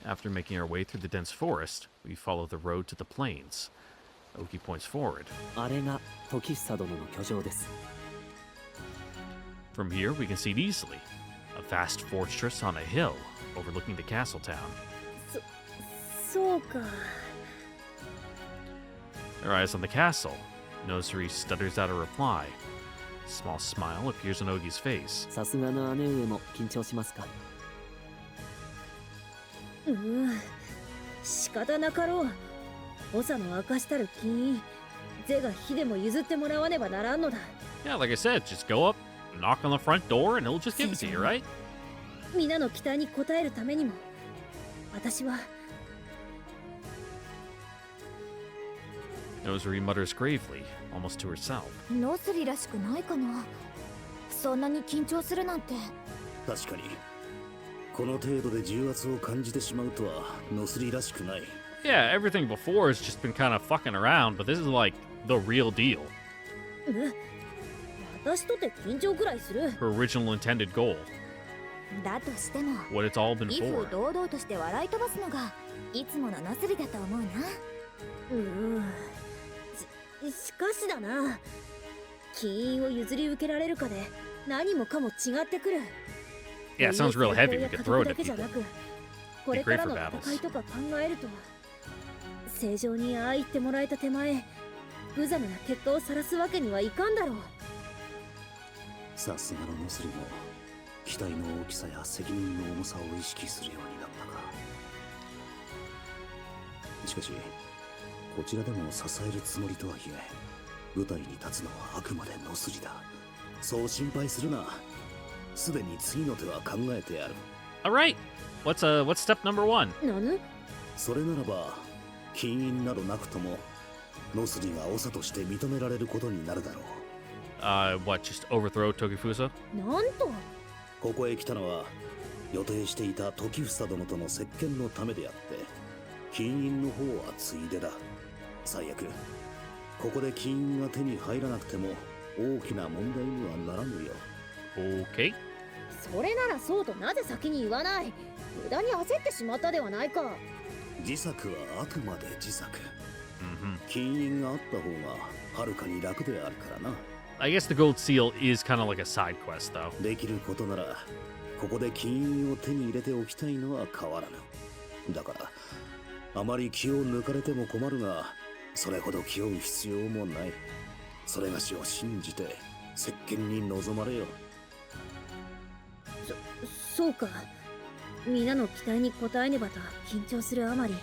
After making our way through the dense forest, we follow the road to the plains. Oki points forward. あれが時房殿の居城です。 From here, we can see it easily. A vast fortress on a hill, overlooking the castle town. そうか。 Their eyes on the castle. Nozuri stutters out a reply. A small smile appears on Ogi's face. さすがの姉上も緊張しますか。仕方なかろう。長の明かしたる金印、是が非でも譲ってもらわねばならんのだ。 Yeah, like I said, just go up, knock on the front door, and he'll just give it to you, right? 皆の期待に応えるためにも、私は。 Nozuri mutters gravely, almost to herself. ノスリらしくないかな。そんなに緊張するなんて。確かにこの程度で重圧を感じてしまうとはノスリらしくない。 Yeah, everything before has just been kind of fucking around, but this is like the real deal. 私とて緊張くらいする。 Her original intended goal. だとしても、 What it's all been 威風 for. 堂々として笑い飛ばすのがいつものノスリだと思うな。しかしだな。金印を譲り受けられるかで何もかも違ってくる。 Yeah, it sounds real heavy. We could throw it at だけじゃ people. なく、これからの戦いとか考えると、正常にああ言ってもらえた手前、無様な結果を晒すわけにはいかんだろう。さすがのノスリも期待の大きさや責任の重さを意識するようになったか。しかしこちらでも支えるつもりとはいえ、舞台に立つのはあくまでノスリだ。そう心配するな。すでに次の手は考えてある。 Alright, what's step number 1? 何？それならば金印などなくともノスリが長として認められることになるだろう。What, just overthrow Tokifusa? なんと。ここへ来たのは予定していた時房殿との接見のためであって、金印の方はついでだ。最悪ここで金印が手に入らなくても大きな問題にはならぬよ。 Okay. それならそうとなぜ先に言わない。無駄に焦ってしまったではないか。自作はあくまで自作。 Mm-hmm. 金印があった方がはるかに楽であるからな。 I guess the gold seal is kind of like a side quest, though. できることならここで金印を手に入れておきたいのは変わらぬ。だからあまり気を抜かれても困るが、それほど気負う必要もない。それがしを信じて接見に臨まれよ。そうか。皆の期待に応えねばと緊張するあまり、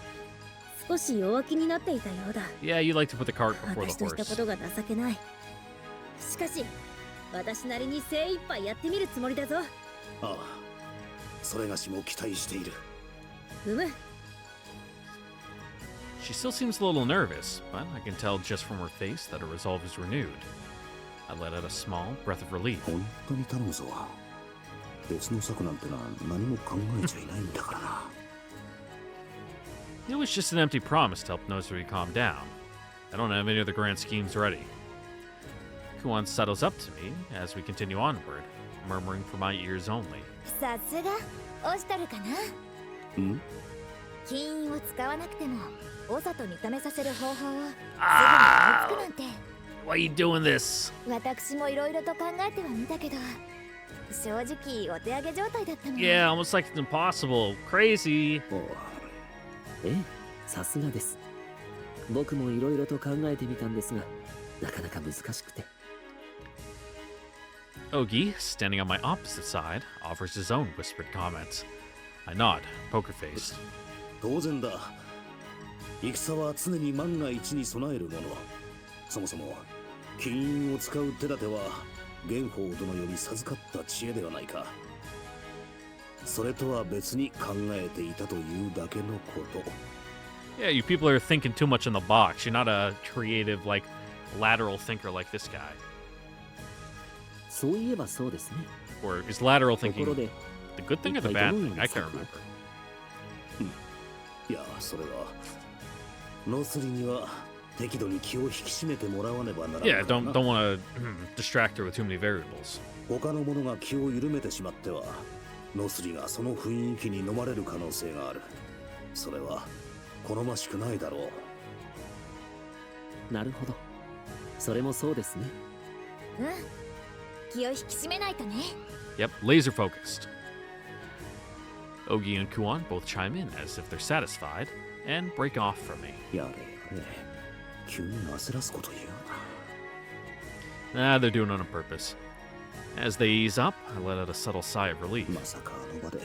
少し弱気になっていたようだ。 Yeah, you like to put the cart before 私 the としたこ horse. とが情けない。しかし、私なりに精一杯やってみるつもりだぞ。ああ、それがしも期待している。うむ。 She still seems a little nervous, but I can tell just from her face that her resolve is renewed. I let out a small breath of relief. 本当に頼むぞ。別の策なんてのは何も考えちゃいないんだからな。It was just an empty promise to help Nosuri calm down. I don't have any other grand schemes ready. Kuan settles up to me as we continue onward, murmuring for my ears only. さすがオシトルかな。金印を使わなくてもオサと認めさせる方法をすぐに思いつくなんて。Why are you doing this? 私もいろいろと考えてはみたけど、正直お手上げ状態だったの。Yeah, almost like it's impossible. Crazy. ええ、さすがです。僕もいろいろと考えてみたんですが、なかなか難しくて。Ogi, standing on my opposite side, offers his own whispered comments. I nod, poker-faced. 当然だ。戦は常に万が一に備えるもの。そもそも金印を使う手立ては玄宝殿より授かった知恵ではないか。それとは別に考えていたというだけのこと。Yeah, you people are thinking too much in the box. You're not a creative, like, lateral thinker like this guy. そういえばそうですね。 Or is lateral とこ thinking ろで、 the good thing or the 一体 bad どのよ thing? うな I 策 can't を remember. いや、それはノスリには適度に気を引き締めてもらわねばならない。 Yeah, don't want to distract her with too many variables. 他の者が気を緩めてしまっては、ノスリがその雰囲気に飲まれる可能性がある。それは好ましくないだろなるほど。それもそうですね。気を引き締めないとね。 Yep, laser focused. Ogi and Kuan both chime in as if they're satisfied and break off from me. う。やれやれ。急に焦らすこと言うな。 They're doing it on purpose. As they ease up, I let out a subtle sigh of relief. まさかあの場で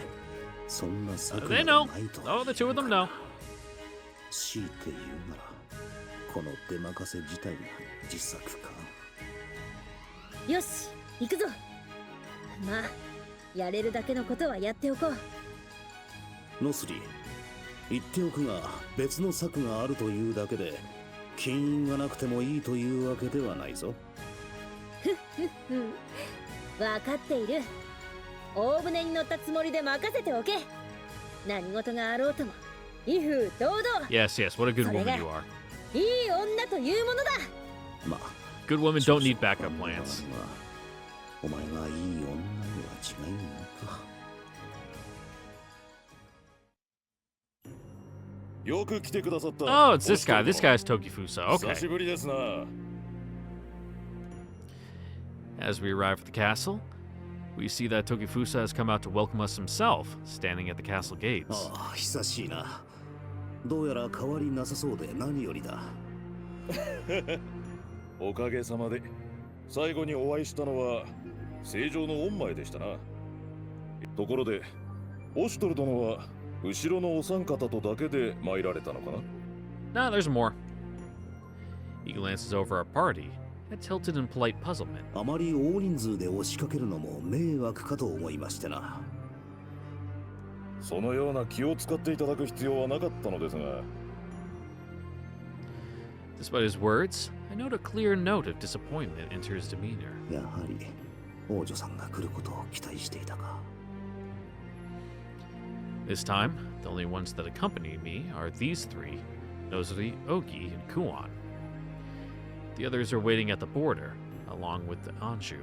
そんな策 They が know. ないと。 Oh, the two of them know. 強いて言うなら、この出任せ自体が自作か。よし行くぞ。まあやれるだけのことはやっておこう。ノスリ、言っておくが別の策があるというだけで金印がなくてもいいというわけではないぞ。分かっている。大船に乗ったつもりで任せておけ。何事があろうとも威風堂々。 Yes, yes, what a good woman you are. いい女というものだ。まあ、 Good women don't need backup plans. お前がいい女には違いないか。よく来てくださった。 Oh, it's this guy. This guy's Tokifusa. 久し Okay. ぶりですな。As we arrive at the castle, we see that Tokifusa has come out to welcome us himself, standing at the castle gates. ああ、久しいな。どうやら変わりなさそうで何よりだ。おかげさまで最後にお会いしたのは正常の御前でしたな。ところでオシュトル殿は後ろのお三方とだけで参られたのかな。 No, there's more. He glances over our party and tilted in polite puzzlement. あまり大人数で押しかけるのも迷惑かと思いましてな。そのような気を使っていただく必要はなかったのですが。 Despite his words, I note a clear note of disappointment into his demeanor. やはり王女さんが来ることを期待していたか。This time, the only ones that accompany me are these three, Nosuri, Ogi, and Kuan. The others are waiting at the border, along with Anju.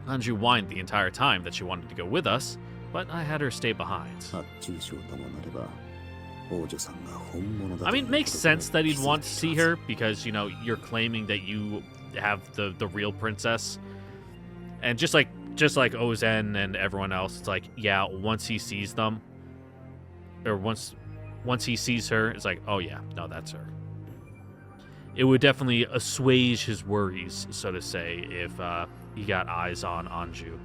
Anju whined the entire time that she wanted to go with us, but I had her stay behind. 発注賞ともなれば王女さんが本物だと I mean, it makes sense that he'd want to see her because, you know, you're claiming that you have the real princess. And just like Ozen and everyone else, it's like, yeah, once he sees them, or once he sees her, it's like, oh yeah, no, that's her. It would definitely assuage his worries, so to say, if he got eyes on Anju.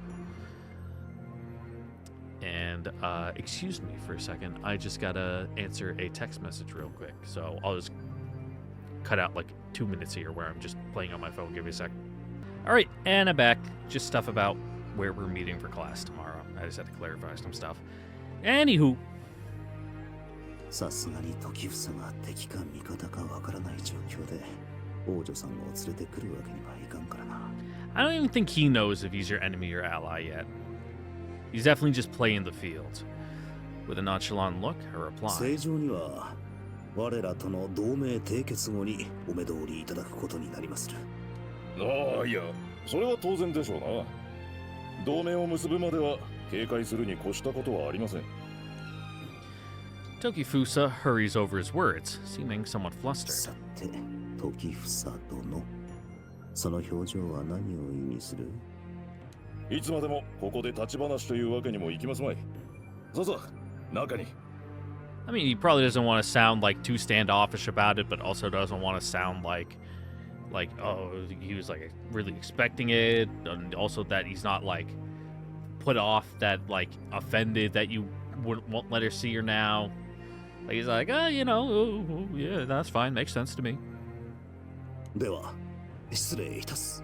And excuse me for a second, I just gotta answer a text message real quick, so I'll just cut out like 2 minutes here where I'm just playing on my phone. Give me a sec. All right, and I'm back. Just stuff about where we're meeting for class tomorrow. I just had to clarify some stuff. Anywho. さすがに時房が敵か味方かわからない状況で王女さんを連れてくるわけにはいかんからな。 I don't even think he knows if he's your enemy or ally yet. He's definitely just playing the field. With a nonchalant look, her reply. 正常には我らとの同盟締結後にお目通りいただくことになりまする。ああ、いや、それは当然でしょうな。同盟を結ぶまでは警戒するに越したことはありません。Tokifusa hurries over his words, seeming somewhat flustered. さて、時房殿、その表情は何を意味する？いつまでもここで立ち話というわけにもいきますまい。さあさあ、中に。I mean, he probably doesn't want to sound like too standoffish about it, but also doesn't want to sound like oh, he was like really expecting it, and also that he's not like put off, that like offended that you won't let her see her now. Like he's like, you know, yeah, that's fine, makes sense to me. では、失礼いたす。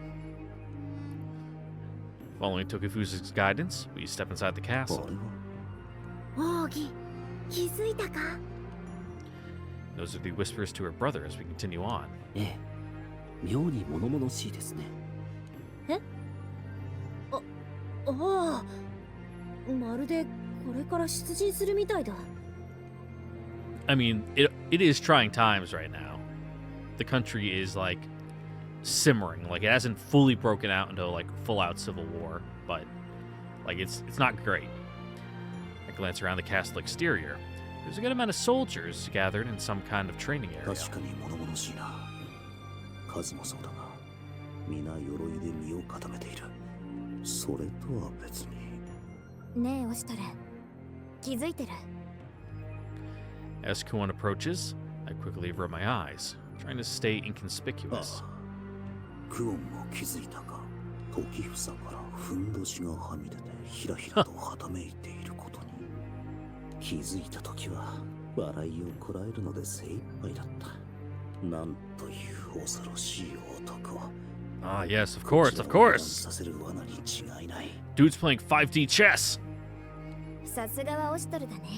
Following Tokifusa's guidance, we step inside the castle. 奥義、気づいたか？ Those are the whispers to her brother as we continue on. ええ、妙に物々しいですね。え？ああ、まるでこれから出陣するみたいだ。I mean, it is trying times right now. The country is like simmering, like it hasn't fully broken out into like full-out civil war, but like it's not great. I glance around the castle exterior. There's a good amount of soldiers gathered in some kind of training area. 確かに物々しいな。数もそうだが、皆鎧で身を固めている。それとは別に。ねえ、オシトル、気づいてる？ As Kuon approaches, I quickly avert my eyes, trying to stay inconspicuous. クオンも気づいたか。時房からふんどしがはみ出てひらひらとはためいていることに。気づいた時は笑いをこらえるので精一杯だった。なんという恐ろしい男。Ah, yes, of course, of course. させる罠に違いない。Dude's playing 5D chess. さすがはオシトルだね。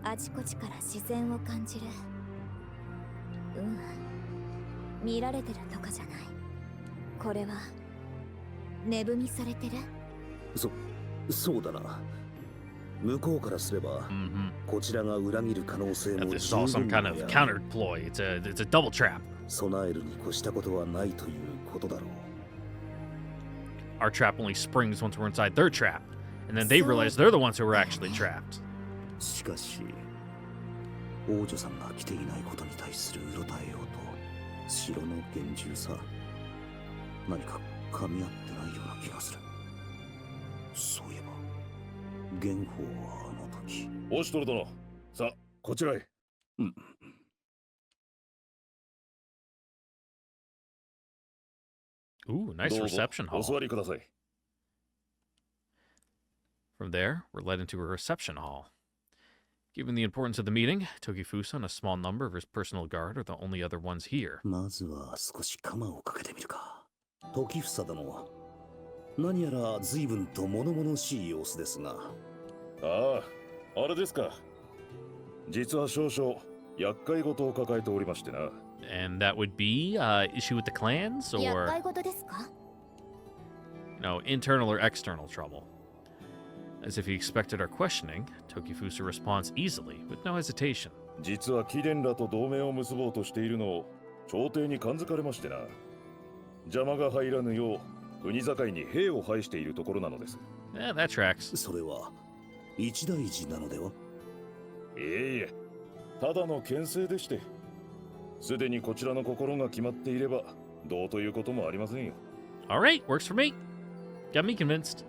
あちこちから視線を感じる。見られてるとかじゃない。これは値踏みされてる。そうだな。向こうからすれば、こちらが裏切る可能性も This is all some kind of counter ploy. It's a double trap. 備えるに越したことはないということだろう。Our trap only springs once we're inside their trap, and then they realize they're the ones who were actually trapped. しかし、王女さんが来ていないことに対するうろたえようと、城の厳重さ、何か噛み合ってないような気がする。そういえば、元宝はあの時。オシトル殿、さあ、こちらへ。Ooh, nice reception hall. お座りください。From there, we're led into a reception hall. Given the importance of the meeting, Tokifusa and a small number of his personal guard are the only other ones here. まずは少し鎌をかけてみるか。時房殿、何やら随分と物々しい様子ですが。ああ、あれですか。実は少々厄介事を抱えておりましてな。And that would be issue with the clans, or 厄介事ですか？ internal or external trouble. As if he expected our questioning, Tokifusa responds easily, with no hesitation. 実は貴殿らと同盟を結ぼうとしているのを朝廷に感づかれましてな。邪魔が入らぬよう国境に兵を配しているところなのです。Yeah, that tracks. それは一大事なのでは？いえいえ、ただの牽制でして、すでにこちらの心が決まっていればどうということもありませんよ。All right, works for me. Got me convinced.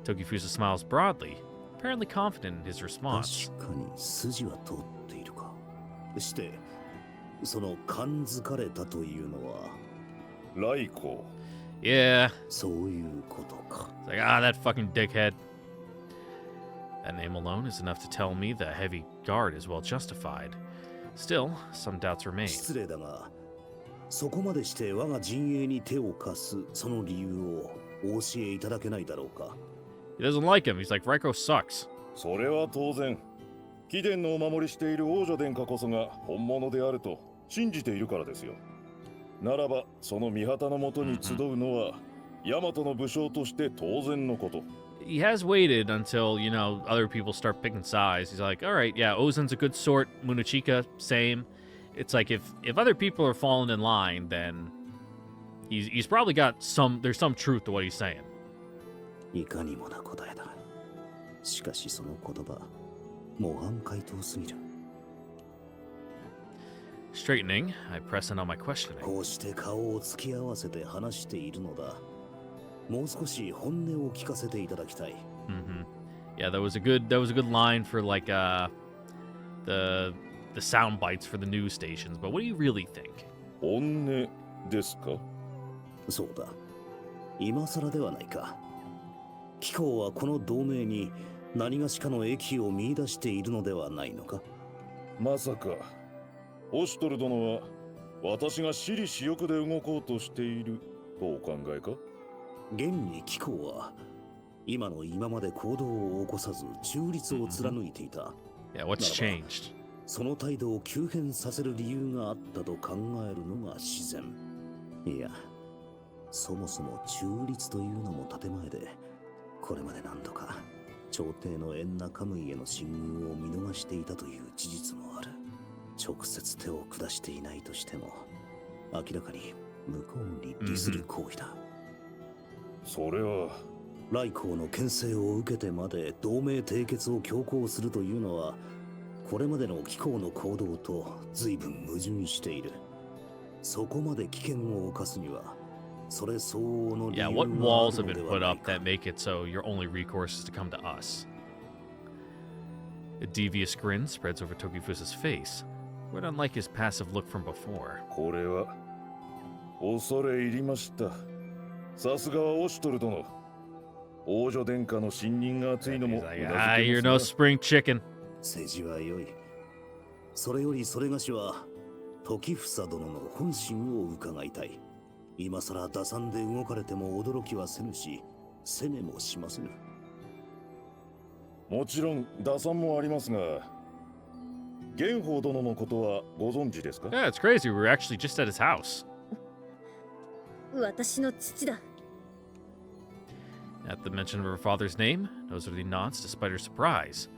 Tokifusa smiles broadly, apparently confident in his response. 確かに筋は通っているか。して、その感づかれたというのは来光。Yeah. そういうことか。It's like, that fucking dickhead. That name alone is enough to tell me the heavy guard is well justified. Still, some doubts remain. 失礼だが、そこまでして我が陣営に手を貸すその理由をお教えいただけないだろうか。He doesn't like him. He's like, Raiko sucks. それは当然。貴殿のお守りしている王女殿下こそが本物であると信じているからですよ。ならば、その御旗のもとに集うのは、大和の武将として当然のこと。he has waited until, other people start picking sides. He's like, all right, yeah, Ozen's a good sort. Munachika, same. It's like if other people are falling in line, then he's probably got there's some truth to what he's saying. いかにもな答えだ。しかしその言葉、模範解答すぎる。Straightening, I press in on my questioning. こうして顔を突き合わせて話しているのだ。もう少し本音を聞かせていただきたい。Mm-hmm. Yeah, that was a good line for like the sound bites for the news stations. But what do you really think? 本音ですか？そうだ。今更ではないか。貴公はこの同盟に何がしかの益を見出しているのではないのか？まさか、オシュトル殿は私が私利私欲で動こうとしているとお考えか？現に貴公は今まで行動を起こさず中立を貫いていた。Yeah, what's changed? その態度を急変させる理由があったと考えるのが自然。いや、そもそも中立というのも建前で、これまで何度か朝廷のエンナカムイへの進軍を見逃していたという事実もある。直接手を下していないとしても、明らかに向こうに利する行為だ。それは来航の牽制を受けてまで同盟締結を強行するというのは、これまでの貴公の行動と随分矛盾している。そこまで危険を冒すには、それ相応の理由がある what ので walls have は been ない put up か。that make it so your only recourse is to come to us? A devious grin spreads over Tokifusa's face, quite unlike his passive look from before. これは恐れ入りました。さすがはオシュトル殿。王女殿下の信任が厚いのもうなずけますな。You're no spring chicken. 世辞は良い。それよりそれがしは時房殿の本心を伺いたい。今さら打算で動かれても驚きはせぬし、責めもしませぬ。もちろん打算もありますが、玄宝殿のことはご存知ですか？ Yeah, it's crazy. We were actually just at his house. 私の父だ。At the mention of her father's name, Nozoru nods despite her surprise.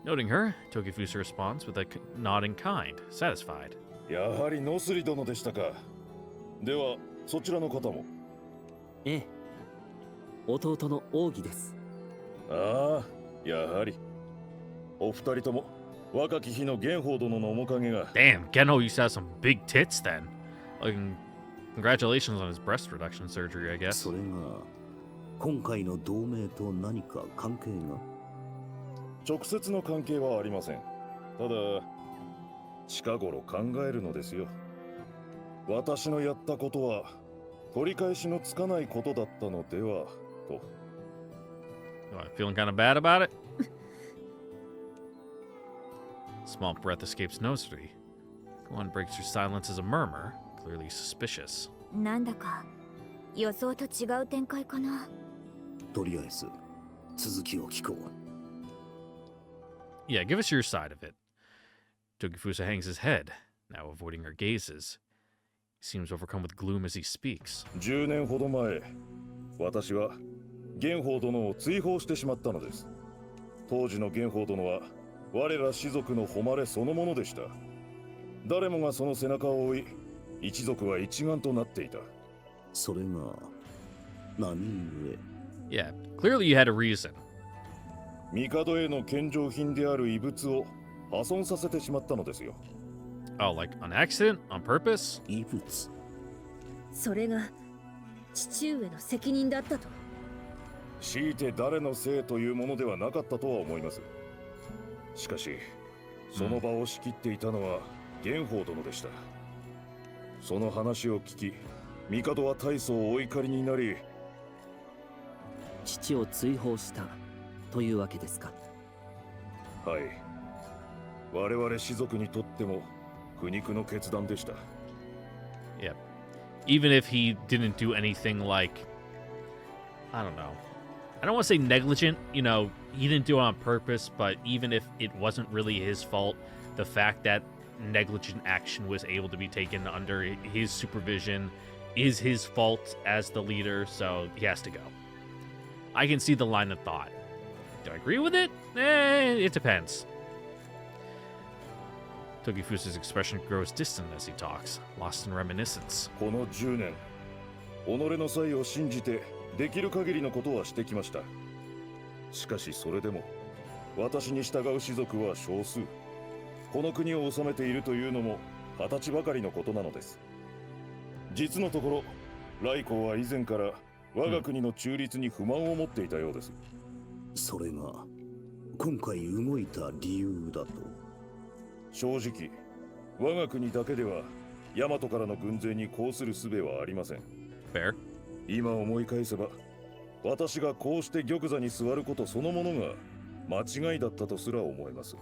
Noting her, Tokifusa responds with a nod in kind, satisfied. やはりノスリ殿でしたか。では、そちらの方も。ええ。弟の奥義です。ああ、やはり。お二人とも若き日の玄宝殿の面影が。Damn, Genho used to have some big tits then. Like, congratulations on his breast reduction surgery, I guess. それが今回の同盟と何か関係が？直接の関係はありません。ただ、近頃考えるのですよ。私のやったことは取り返しのつかないことだったのではと。Feeling kind of bad about it? Small breath escapes Nozoru. One breaks her silence as a murmur, clearly suspicious. なんだか予想と違う展開かな。とりあえず続きを聞こう。Yeah, give us your side of it. Tokifusa hangs his head, now avoiding her gazes. He seems overcome with gloom as he speaks. 10年ほど前、私は玄宝殿を追放してしまったのです。当時の玄宝殿は我ら士族の誉れそのものでした。誰もがその背中を追い、一族は一丸となっていた。それが何故？ Yeah, clearly you had a reason. 帝への献上品である遺物を破損させてしまったのですよ。Oh, like on accident? On purpose? 遺物。それが父上の責任だったと。強いて誰のせいというものではなかったとは思います。しかし、その場を仕切っていたのは玄宝殿でした。その話を聞き、帝は大層お怒りになり、父を追放したというわけですか？はい。我々士族にとっても苦肉の決断でした。Yeah. Even if he didn't do anything like, I don't know. I don't want to say negligent, he didn't do it on purpose, but even if it wasn't really his fault, the fact that negligent action was able to be taken under his supervision is his fault as the leader, so he has to go. I can see the line of thought. Do I agree with it? It depends. Tokifusa's expression grows distant as he talks, lost in reminiscence. この10年、己の才を信じてできる限りのことはしてきました。しかしそれでも私に従う士族は少数。この国を治めているというのも20歳ばかりのことなのです。実のところ、頼光は以前から我が国の中立に不満を持っていたようです。それが今回動いた理由だと。正直、我が国だけでは大和からの軍勢に抗する術はありません。Fair. 今思い返せば、私がこうして玉座に座ることそのものが間違いだったとすら思えます。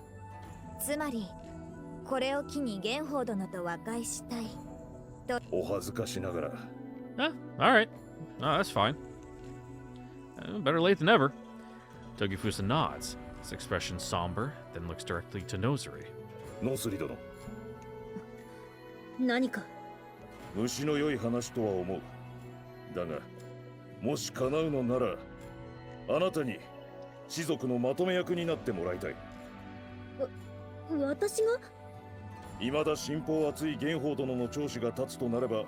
つまりこれを機に元宝殿と和解したいと。お恥ずかしながら。Alright. That's fine. Better late than never. Tokifusa nods, his expression somber, then looks directly to Nozuri. ノスリ殿。何か。虫の良い話とは思う。だが、もし叶うのなら、あなたに士族のまとめ役になってもらいたい。私が？未だ信奉厚い元宝殿の長子が立つとなれば、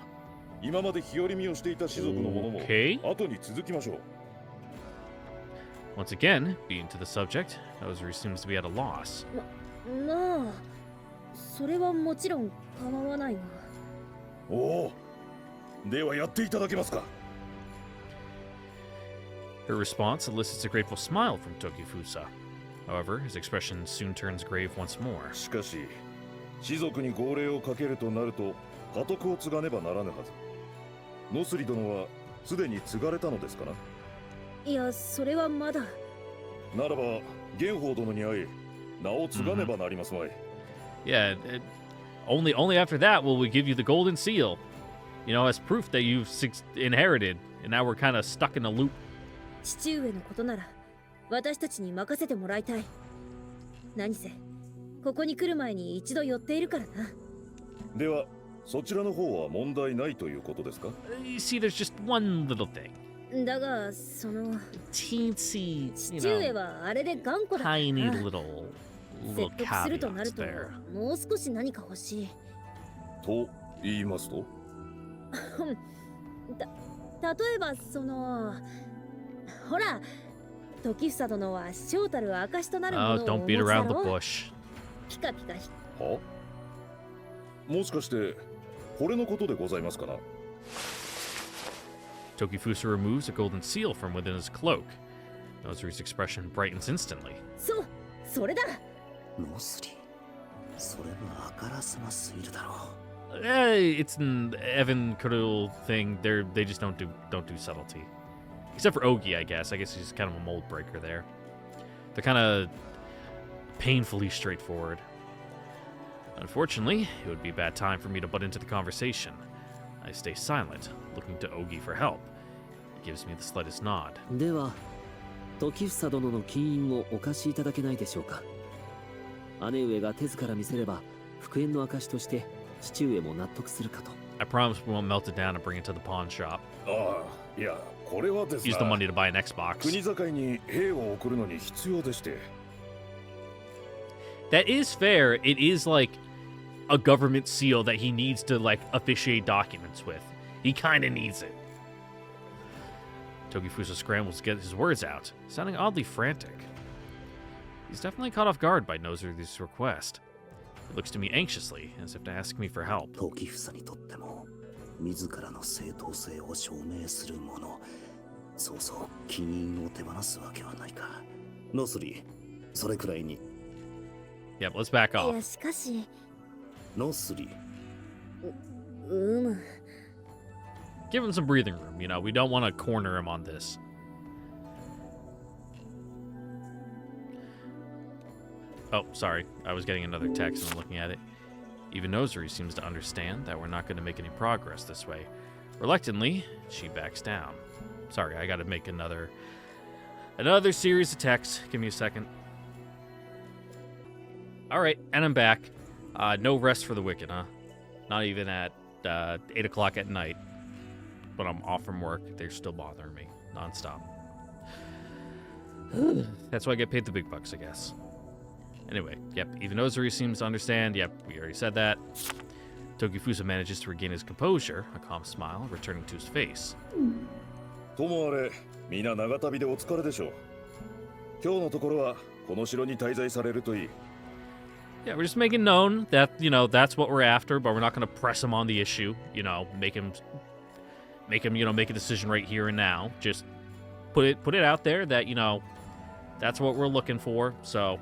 今まで日和見をしていた士族の者も後に続きましょう。Once again, being to the subject, Nozuri seems to be at a loss. まあ、それはもちろん構わないが。おお、ではやっていただけますか。Her response elicits a grateful smile from Tokifusa. However, his expression soon turns grave once more. しかし、士族に号令をかけるとなると、家督を継がねばならぬはず。ノスリ殿はすでに継がれたのですかな。いや、それはまだ。ならば、元宝殿に会い、名を継がねばなりますまい。Yeah, only after that will we give you the golden seal. You know, as proof that you've inherited, and now we're kind of stuck in a loop. 父上のことなら私たちに任せてもらいたい。何せここに来る前に一度寄っているからな。ではそちらの方は問題ないということですか？ You see, there's just one little thing. だがその teensy, 父上はあれで頑固だからな。 tiny little 説得するとなる caveats と there. もう少し何か欲しい。と言いますと？例えばそのほら、時房殿は正たる証となるものを Oh, お don't 持 beat ちだ around the ろう。 bush. ピカピカは？もしかしてこれのことでございますかな？ Tokifusa removes a golden seal from within his cloak. Nozuri's expression brightens instantly. それだ。ノスリ、それはあからさますぎるだろう。It's an Evan Kurul thing. They just don't do subtlety. Except for Ogi, I guess. I guess he's kind of a mold breaker there. They're kind of painfully straightforward. Unfortunately, it would be a bad time for me to butt into the conversation. I stay silent, looking to Ogi for help. He gives me the slightest nod. では、時房殿の金印をお貸しいただけないでしょうか。姉上が手ずから見せれば、復縁の証として父上も納得するかと。I promise we won't melt it down and bring it to the pawn shop. ああ、いや、これはですね。 Use the money to buy an Xbox. 国境に兵を送るのに必要でして。That is fair. It is like a government seal that he needs to like officiate documents with. He kind of needs it. Tokifusa scrambles to get his words out, sounding oddly frantic. He's definitely caught off guard by Nozuri's request. He looks to me anxiously, as if to ask me for help. 時房にとっても自らの正当性を証明するもの、そうそう金印を手放すわけはないか。ノスリ、それくらいに。Yep, let's back い off. やしかし。ノスリ。Give him some breathing room, you know. We don't want to corner him on this. Oh, sorry. I was getting another text and I'm looking at it. Even Nozuri seems to understand that we're not going to make any progress this way. Reluctantly, she backs down. Sorry, I got to make another series of texts. Give me a second. All right, and I'm back. No rest for the wicked, huh? Not even at 8 o'clock at night. When I'm off from work, they're still bothering me nonstop. That's why I get paid the big bucks, I guess. Anyway, yep, even Ozuri seems to understand. Yep, we already said that. Tokifusa manages to regain his composure, a calm smile returning to his face. ともあれ、みんな長旅でお疲れでしょう。今日のところはこの城に滞在されるといい。Yeah, we're just making known that, that's what we're after, but we're not going to press him on the issue, make him, make a decision right here and now. Just put it out there that, that's what we're looking for, so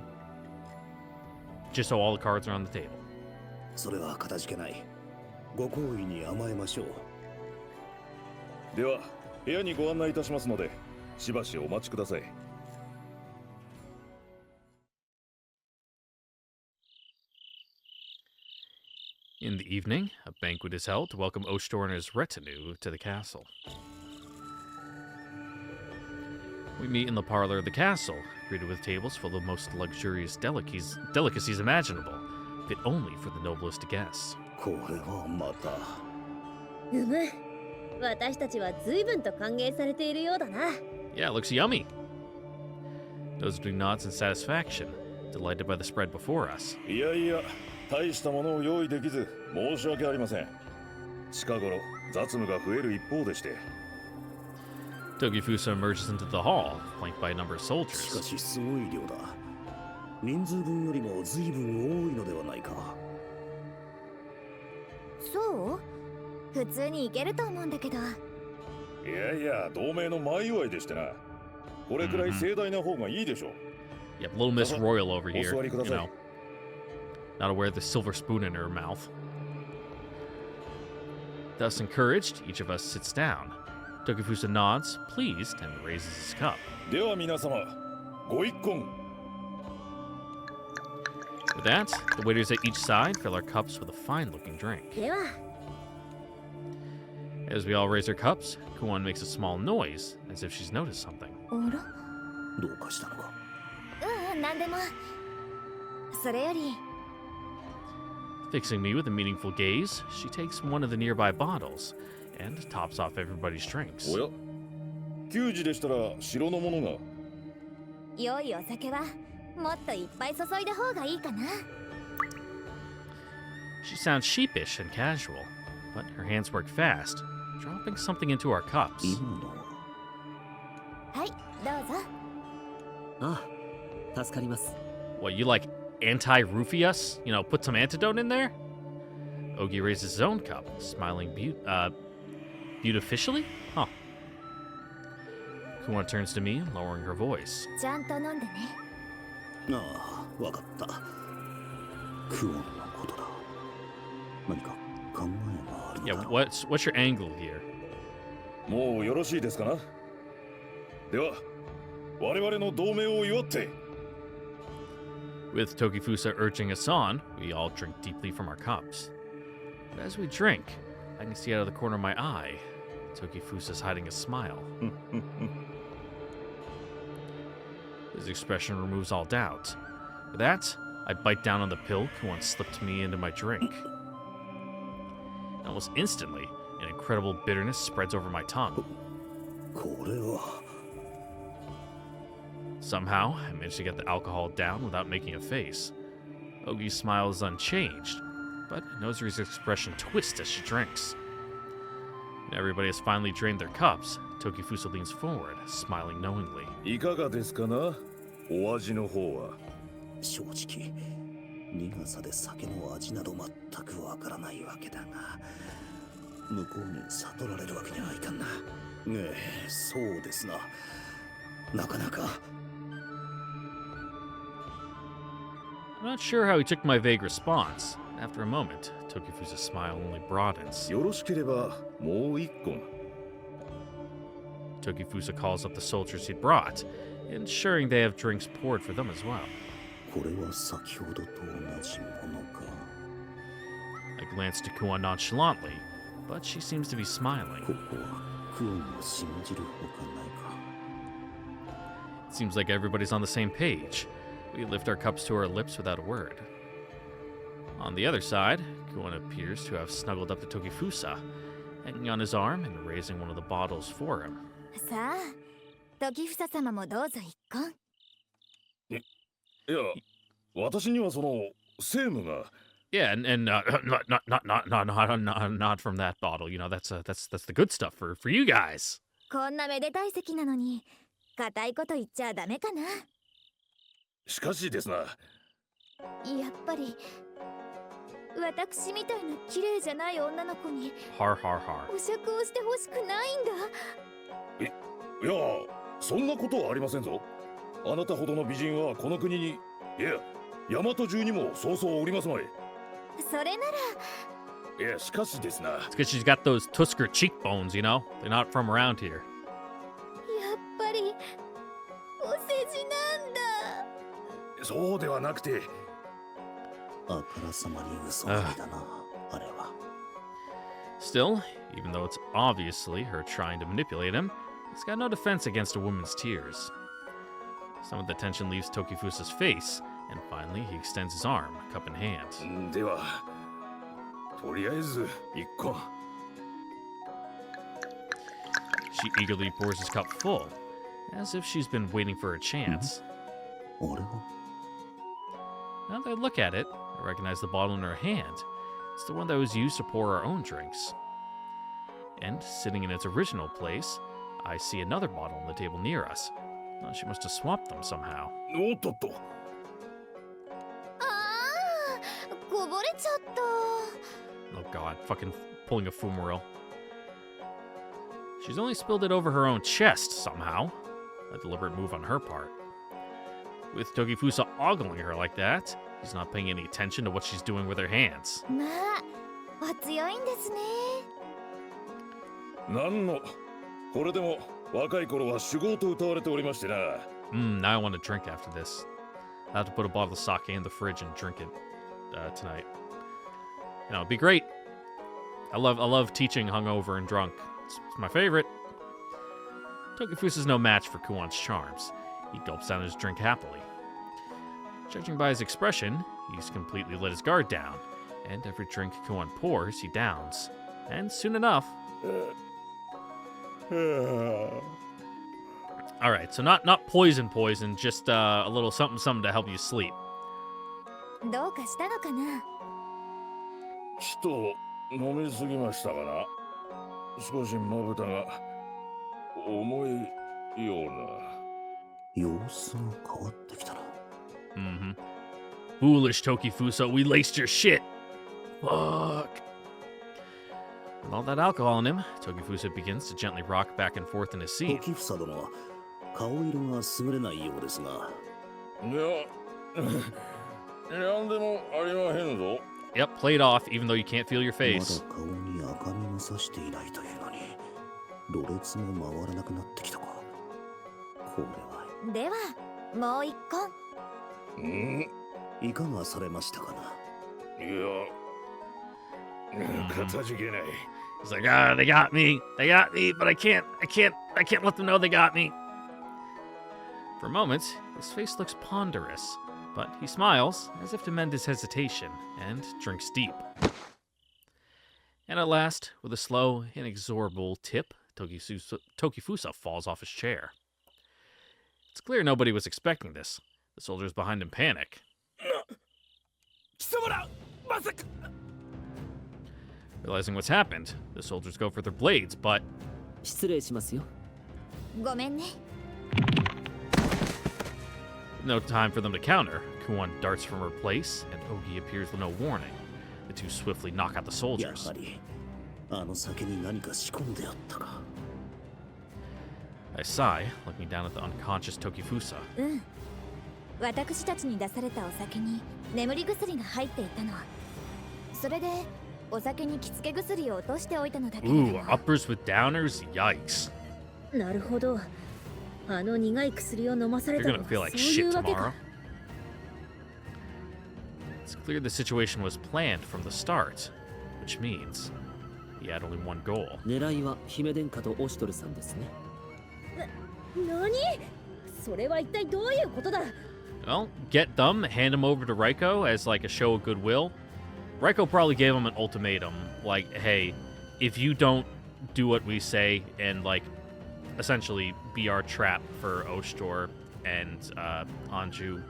just so all the cards are on the table. それはかたじけない。ご好意に甘えましょう。では、部屋にご案内いたしますので、しばしお待ちください。In the evening, a banquet is held to welcome Oshtor and his retinue to the castle. We meet in the parlor of the castle, greeted with tables full of most luxurious delicacies imaginable, fit only for the noblest guests. これはまた。うむ。私たちは随分と歓迎されているようだな。Yeah, it looks yummy. Nosebleed nods in satisfaction, delighted by the spread before us. いやいや、大したものを用意できず申し訳ありません。近頃雑務が増える一方でして。Tokifusa emerges into the hall, flanked by a number of し soldiers. かしすごい量だ。人数分よりも随分多いのではないか。そう？普通に行けると思うんだけど。いやいや、同盟の前祝いでしてな。これくらい盛大な方がいいでしょう。Yep, little Miss Royal over here, お座りください。not aware of the silver spoon in her mouth. Thus encouraged, each of us sits down. Tokifusa nods, pleased, and raises his cup. では皆様、ご一献。With that, the waiters at each side fill our cups with a fine-looking drink. では。As we all raise our cups, Kuon makes a small noise, as if she's noticed something. あら？どうかしたのか。なんでも。それより。Fixing me with a meaningful gaze, she takes one of the nearby bottles and tops off everybody's drinks. おや、給仕でしたら城のものが。良いお酒はもっといっぱい注いだ方がいいかな。She sounds sheepish and casual, but her hands work fast, dropping something into our cups. 今の。はい、どうぞ。あ、助かります。 What, you like anti-roofie us? Put some antidote in there? Ogi raises his own cup, smiling beautificially? Huh. Kuon turns to me, lowering her voice. ちゃんと飲んでね。ああ、わかった。クオンのことだ。何か考えがあるの Yeah, だろう。 what's your angle here? もうよろしいですかな。では、我々の同盟を祝って。With Tokifusa urging us on, we all drink deeply from our cups. But as we drink, I can see out of the corner of my eye, Tokifusa's hiding a smile. His expression removes all doubt. With that, I bite down on the pill Kuon slipped me into my drink. Almost instantly, an incredible bitterness spreads over my tongue. これは。 Somehow, I managed to get the alcohol down without making a face. Ogi's smile is unchanged, but Nozuri's expression twists as she drinks. When everybody has finally drained their cups, Tokifusa leans forward, smiling knowingly. いかがですかな、お味の方は。正直、苦さで酒の味など全くわからないわけだが、向こうに悟られるわけにはいかんな。ええ、そうですな。なかなか。I'm not sure how he took my vague response. After a moment, Tokifusa's smile only broadens. よろしければもう一献。Tokifusa calls up the soldiers he brought, ensuring they have drinks poured for them as well. これは先ほどと同じものか。I glance to Kuon nonchalantly, but she seems to be smiling. ここはクオンを信じるほかないか。 It seems like everybody's on the same page. We lift our cups to our lips without a word. On the other side, Kuon appears to have snuggled up to Tokifusa, hanging on his arm and raising one of the bottles for him. さあ、時房様もどうぞ一献。いや、私にはその政務が。 Yeah, and not from that bottle. You know, that's the good stuff for you guys. こんなめでたい席なのに固いこと言っちゃダメかな。しかしですな。やっぱり私みたいな綺麗じゃない女の子に Har har har. お酌をしてほしくないんだ。いや、そんなことはありませんぞ。あなたほどの美人はこの国に、いや、大和中にもそうそうおりますまい。それなら。いや、しかしですな。It's because she's got those Tusker cheekbones, you know? They're not from around here. やっぱりお世辞なんだ。そうではなくて。あからさまに嘘だな、あれは。Still, even though it's obviously her trying to manipulate him, he's got no defense against a woman's tears. Some of the tension leaves Tokifusa's face, and finally he extends his arm, cup in hand. では、とりあえず一個。She eagerly pours his cup full, as if she's been waiting for a chance. Now that I look at it, I recognize the bottle in her hand. It's the one that was used to pour our own drinks. And sitting in its original place, I see another bottle on the table near us. Well, she must have swapped them somehow. おっとっと。ああ、こぼれちゃった。 Oh god, fucking pulling a fumarole. She's only spilled it over her own chest somehow. A deliberate move on her part. With Tokifusa ogling her like that, he's not paying any attention to what she's doing with her hands. まあ、お強いんですね。なんの、これでも若い頃は酒豪と謳われておりましてな。Now I want to drink after this. I'll have to put a bottle of sake in the fridge and drink it tonight. You know, it'd be great. I love teaching hungover and drunk. It's my favorite. Tokifusa's no match for Kuon's charms. He gulps down his drink happily. Judging by his expression, he's completely let his guard down, and every drink Kuon pours, he downs. And soon enough... Alright, so not poison, just a little something to help you sleep. どうかしたのかな。ちょっと飲みすぎましたかな。少しまぶたが重いような。様子が変わってきたな。Foolish Tokifusa, we laced your shit. Fuck. With all that alcohol in him, Tokifusa begins to gently rock back and forth in his seat. 時房殿は顔色が優れないようですが。いや、なんでもありまへんぞ。Yep, played off, even though you can't feel your ま face. だ顔に赤みもさしていないというのに、ろれつも回らなくなってきたか。これは。では、もう一献。いかがされましたかな。いや、かたじけない。 He's like, they got me, but I can't let them know they got me. For a moment, his face looks ponderous, but he smiles as if to mend his hesitation and drinks deep. And at last, with a slow, inexorable tip, Tokifusa falls off his chair. It's clear nobody was expecting this. The soldiers behind him panic. Realizing what's happened, the soldiers go for their blades, but... 失礼しますよ。ごめんね。 No time for them to counter. Kuon darts from her place, and Ogi appears with no warning. The two swiftly knock out the soldiers. やはりあの酒に何か仕込んであったか。 I sigh, looking down at the unconscious Tokifusa. 私たちに出されたお酒に眠り薬が入っていたの。それでお酒に着付け薬を落としておいたのだけど。Ooh, uppers with downers? Yikes. なるほど。あの苦い薬を飲まされ You're た gonna の feel は like そうい shit うわけ tomorrow. か。 It's clear the situation was planned from the start, which means he had only one goal. 狙いは姫殿下とオシュトルさんですね。何？それは一体どういうことだ？ Well, get them, hand them over to Raiko as like a show of goodwill. Raiko probably gave him an ultimatum, like, hey, if you don't do what we say and like essentially be our trap for Oshtor and Anju,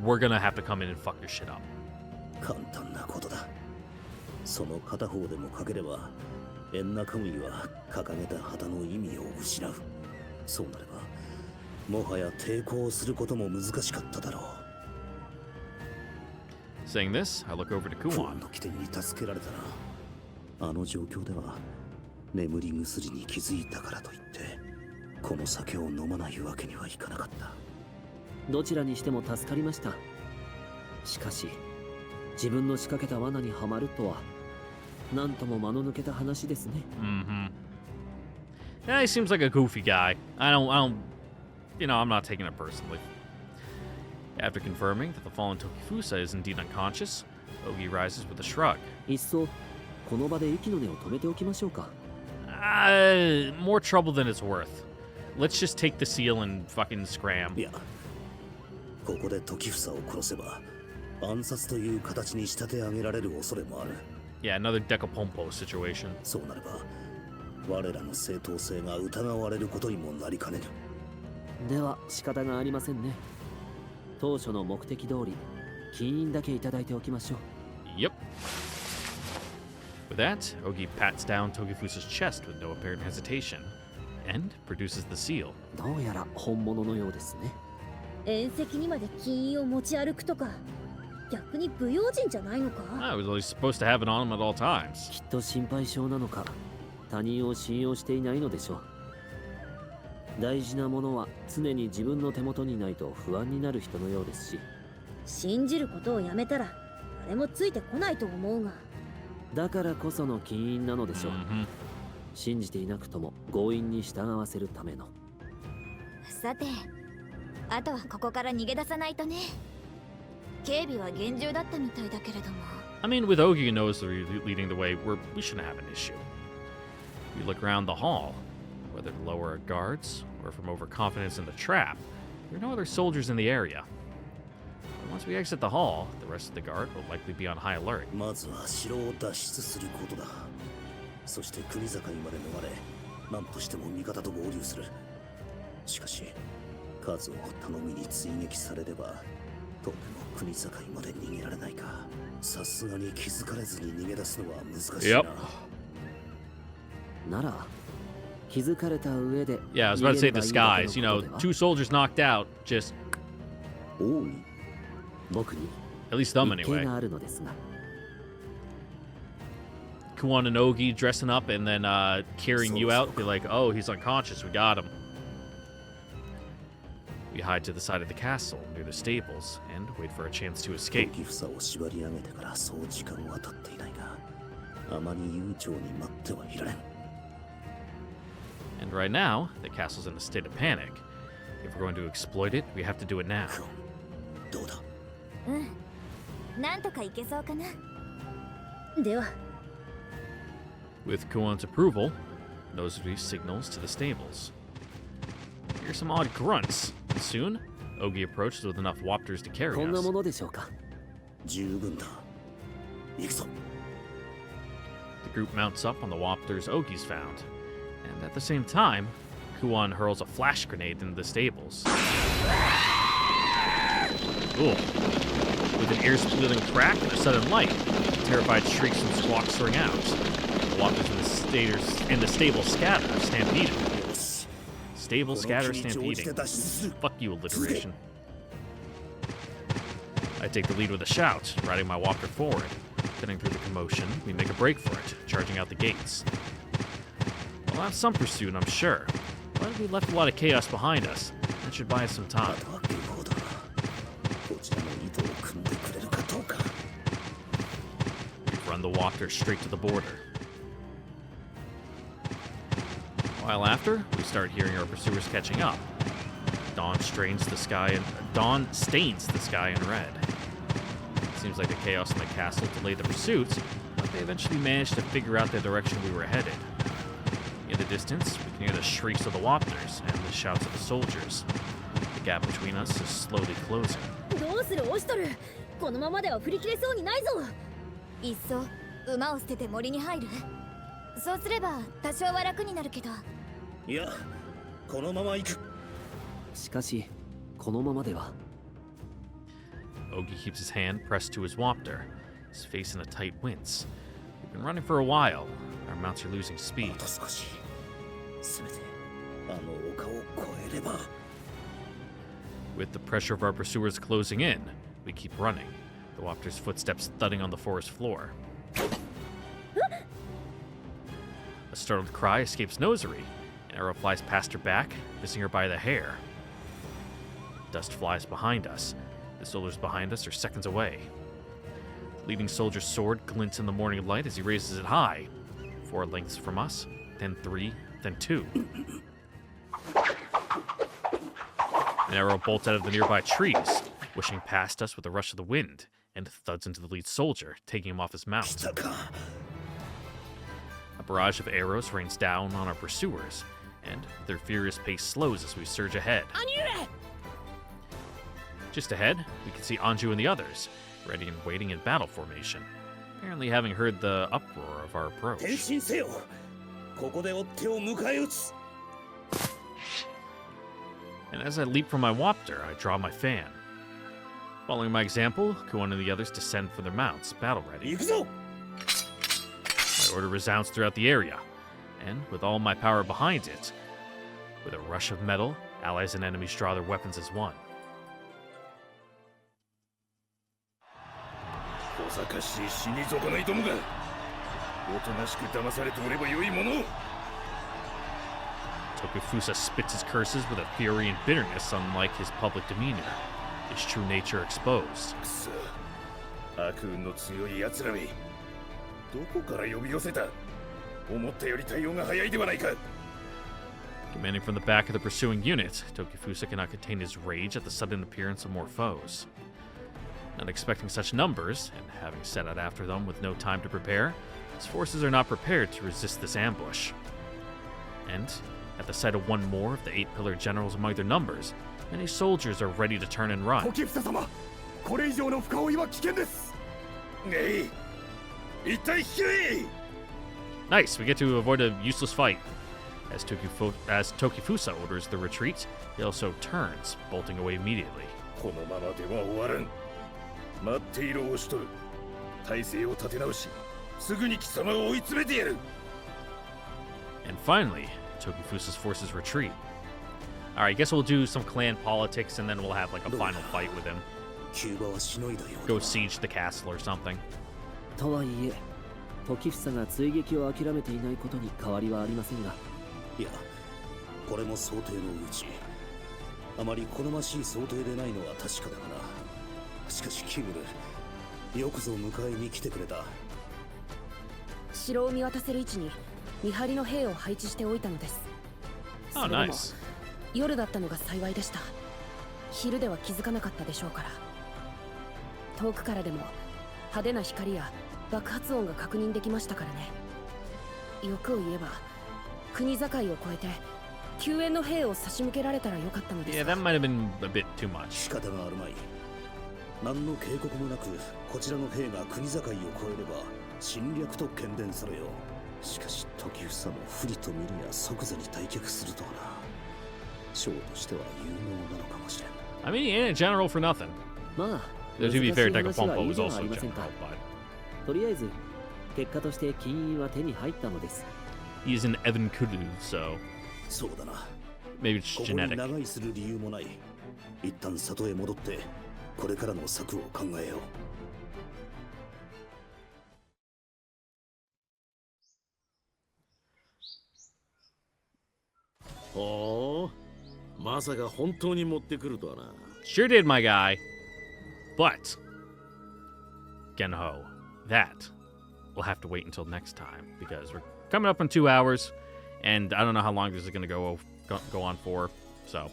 we're gonna have to come in and fuck your shit up. 簡単なことだ。その片方でもかければ、エンナカムイは掲げた旗の意味を失う。そうなれば、もはや抵抗することも難しかっただろう。Saying this, I look over to クワ Kuon. ンの起点に助けられたな。あの状況では、眠り薬に気づいたからといって、この酒を飲まないわけにはいかなかった。どちらにしても助かりました。しかし自分の仕掛けた罠にはまるとはなんとも間の抜けた話ですね。Mm-hmm. Yeah, he seems like a goofy guy. I don't, you know, I'm not taking it personally. After confirming that the fallen Tokifusa is indeed unconscious, Ogi rises with a shrug. いっそこの場で息の根を止めておきましょうか。More trouble than it's worth. Let's just take the seal and fucking scram. いや、ここで時房を殺せば暗殺という形に仕立て上げられる恐れもある。Yeah, another Decapompo situation. そうなれば我らの正当性が疑われることにもなりかねる。では仕方がありませんね。当初の目的通り金印だけいただいておきましょう。 Yep. With that, Ogi pats down Tokifusa's chest with no apparent hesitation and produces the seal. どうやら本物のようですね。縁石にまで金印を持ち歩くとか、逆に不用心じゃないのか？ I was always supposed to have it on him at all times. きっと心配性なのか、他人を信用していないのでしょう。大事なものは常に自分の手元にないと不安になる人のようですし。信じることをやめたら誰もついてこないと思うが。だからこその金印なのでしょう。信じていなくとも強引に従わせるための。さて、あとはここから逃げ出さないとね。警備は厳重だったみたいだけれども。I mean, with Ogi knows leading the way, we shouldn't have an issue. We look around the hall, whether to lower our guards or from overconfidence in the trap. There are no other soldiers in the area. But once we exit the hall, the rest of the guard will likely be on high alert. まずは城を脱出することだ。そして国境まで逃れ、何としても味方と合流する。しかし、数を頼みに追撃されれば、とても国境まで逃げられないか。さすがに気づかれずに逃げ出すのは難しいな。なら、気づかれた上で。Yeah, I was about to say disguise. You know, 2 soldiers knocked out, just. おい。僕に。At least them anyway. があるのですが。Kuon and Ogi dressing up and then carrying you out. Be like, oh, he's unconscious. We got him. We hide to the side of the castle near the stables and wait for a chance to escape. 時房を縛り上げてからそう時間は経っていないが、あまり悠長に待ってはいられん。And right now, the castle's in a state of panic. If we're going to exploit it, we have to do it now. どうだ？なんとかいけそうかな。では。With Kuon's approval, Nozomi signals to the stables. Here's some odd grunts. Soon, Ogi approaches with enough wapters to carry us. こんなものでしょうか。十分だ。行くぞ。The group mounts up on the wapters Ogi's found, and at the same time, Kuon hurls a flash grenade into the stables. Ooh. With an ear-splitting crack and a sudden light, terrified shrieks and squawks ring out. The wapters in the stable scatter, stampeding. Stable scatter, stampeding. Fuck you, alliteration. I take the lead with a shout, riding my wapter forward. Cutting through the commotion, we make a break for it, charging out the gates. We'll have some pursuit, I'm sure, but we left a lot of chaos behind us. That should buy us some time. We run the wapter straight to the border. A while after, we start hearing our pursuers catching up. Dawn stains the sky in red. Seems like the chaos in the castle delayed the pursuits, but they eventually managed to figure out the direction we were headed. In the distance, we can hear the shrieks of the wapters and the shouts of the soldiers. The gap between us is slowly closing. どうするオシトル？このままでは振り切れそうにないぞ。いっそ馬を捨てて森に入る。そうすれば多少は楽になるけど。いや、このまま行く。しかし、このままでは。 Ogi keeps his hand pressed to his wapter, his face in a tight wince. We've been running for a while. Our mounts are losing speed. あと少し。せめてあの丘を越えれば。With the pressure of our pursuers closing in, we keep running, the wapter's footsteps thudding on the forest floor. A startled cry escapes Noseri. An arrow flies past her back, missing her by the hair. Dust flies behind us. The soldiers behind us are seconds away. The leading soldier's sword glints in the morning light as he raises it high. 4 lengths from us, then 3, then 2. An arrow bolts out of the nearby trees, wishing past us with a rush of the wind, and thuds into the lead soldier, taking him off his mount. A barrage of arrows rains down on our pursuers, and their furious pace slows as we surge ahead. Just ahead, we can see Anju and the others, ready and waiting in battle formation, apparently having heard the uproar of our approach. 転進せよ。ここで追っ手を迎え撃つ。 And as I leap from my wapter, I draw my fan. Following my example, Kuon and the others descend from their mounts, battle ready. 行くぞ。 My order resounds throughout the area, and with all my power behind it, with a rush of metal, allies and enemies draw their weapons as one. 小賢しい死に損ないどもがおとなしく騙されておればよいもの。 Tokufusa spits his curses with a fury and bitterness unlike his public demeanor, his true nature exposed. くそ、悪運の強い奴らめ、どこから呼び寄せた？思ったより対応が早いではないか。 Commanding from the back of the pursuing unit, Tokufusa cannot contain his rage at the sudden appearance of more foes. Not expecting such numbers, and having set out after them with no time to prepare, his forces are not prepared to resist this ambush. And, at the sight of one more of the 8-pillar generals among their numbers, many soldiers are ready to turn and run. 時房様、これ以上の深追いは危険です。ねえ、一体引け！ Nice, we get to avoid a useless fight. As Tokifusa orders the retreat, he also turns, bolting away immediately. このままでは終わらん。待っていろをしとる。体勢を立て直し、すぐに貴様を追い詰めてやる。 And finally, Tokufusa's forces retreat. Alright, I guess we'll do some clan politics and then we'll have like a final fight with him. キューバはしのいだようだ。 Go siege the castle or something. とはいえ、時房が追撃を諦めていないことに変わりはありませんが。いや、これも想定のうち。あまり好ましい想定でないのは確かだがな。しかしキムル、よくぞ迎えに来てくれた。城を見渡せる位置に見張りの兵を配置しておいたのです。 Oh, それでも nice. 夜だったのが幸いでした。昼では気づかなかったでしょうから。遠くからでも派手な光や爆発音が確認できましたからね。欲を言えば国境を越えて救援の兵を差し向けられたらよかったのです Yeah, が。 that might have been a bit too much. 仕方があるまい。何の警告もなくこちらの兵が国境を越えれば侵略と喧伝されよ。しかし時房も不利と見るや即座に退却するとはな。将としては有能なのかもしれん。 I mean, he ain't a general for nothing. まあ、 Though to be 難 fair, しい話は Takapompo 以 was 上あ also り a ませんか。 general, but とりあえず、結果として金印は手に入ったのです。 he's an Evan Kudu, so そうだな。 maybe it's ここに genetic. 長居する理由もない。一旦里へ戻ってこれからの策を考えよう。ほう、まさか本当に持ってくるとはな。 Sure did, my guy. But, Genho, that we'll have to wait until next time because we're coming up on 2 hours, and I don't know how long this is going to go on for. So,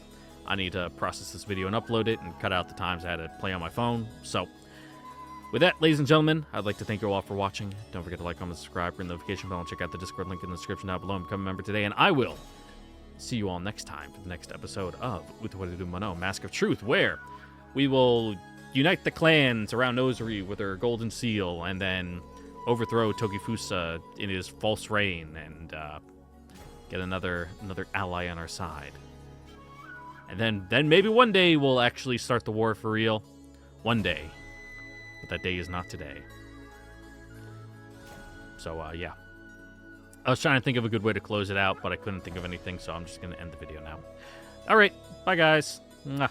I need to process this video and upload it and cut out the times I had to play on my phone. So, with that, ladies and gentlemen, I'd like to thank you all for watching. Don't forget to like, comment, subscribe, ring the notification bell, and check out the Discord link in the description down below and become a member today. And I will see you all next time for the next episode of Utawarerumono, Mask of Truth, where we will unite the clans around Noseri with their golden seal and then overthrow Tokifusa in his false reign and get another ally on our side. And then maybe one day we'll actually start the war for real. One day. But that day is not today. So, yeah. I was trying to think of a good way to close it out, but I couldn't think of anything, so I'm just going to end the video now. Alright, bye guys. Mwah.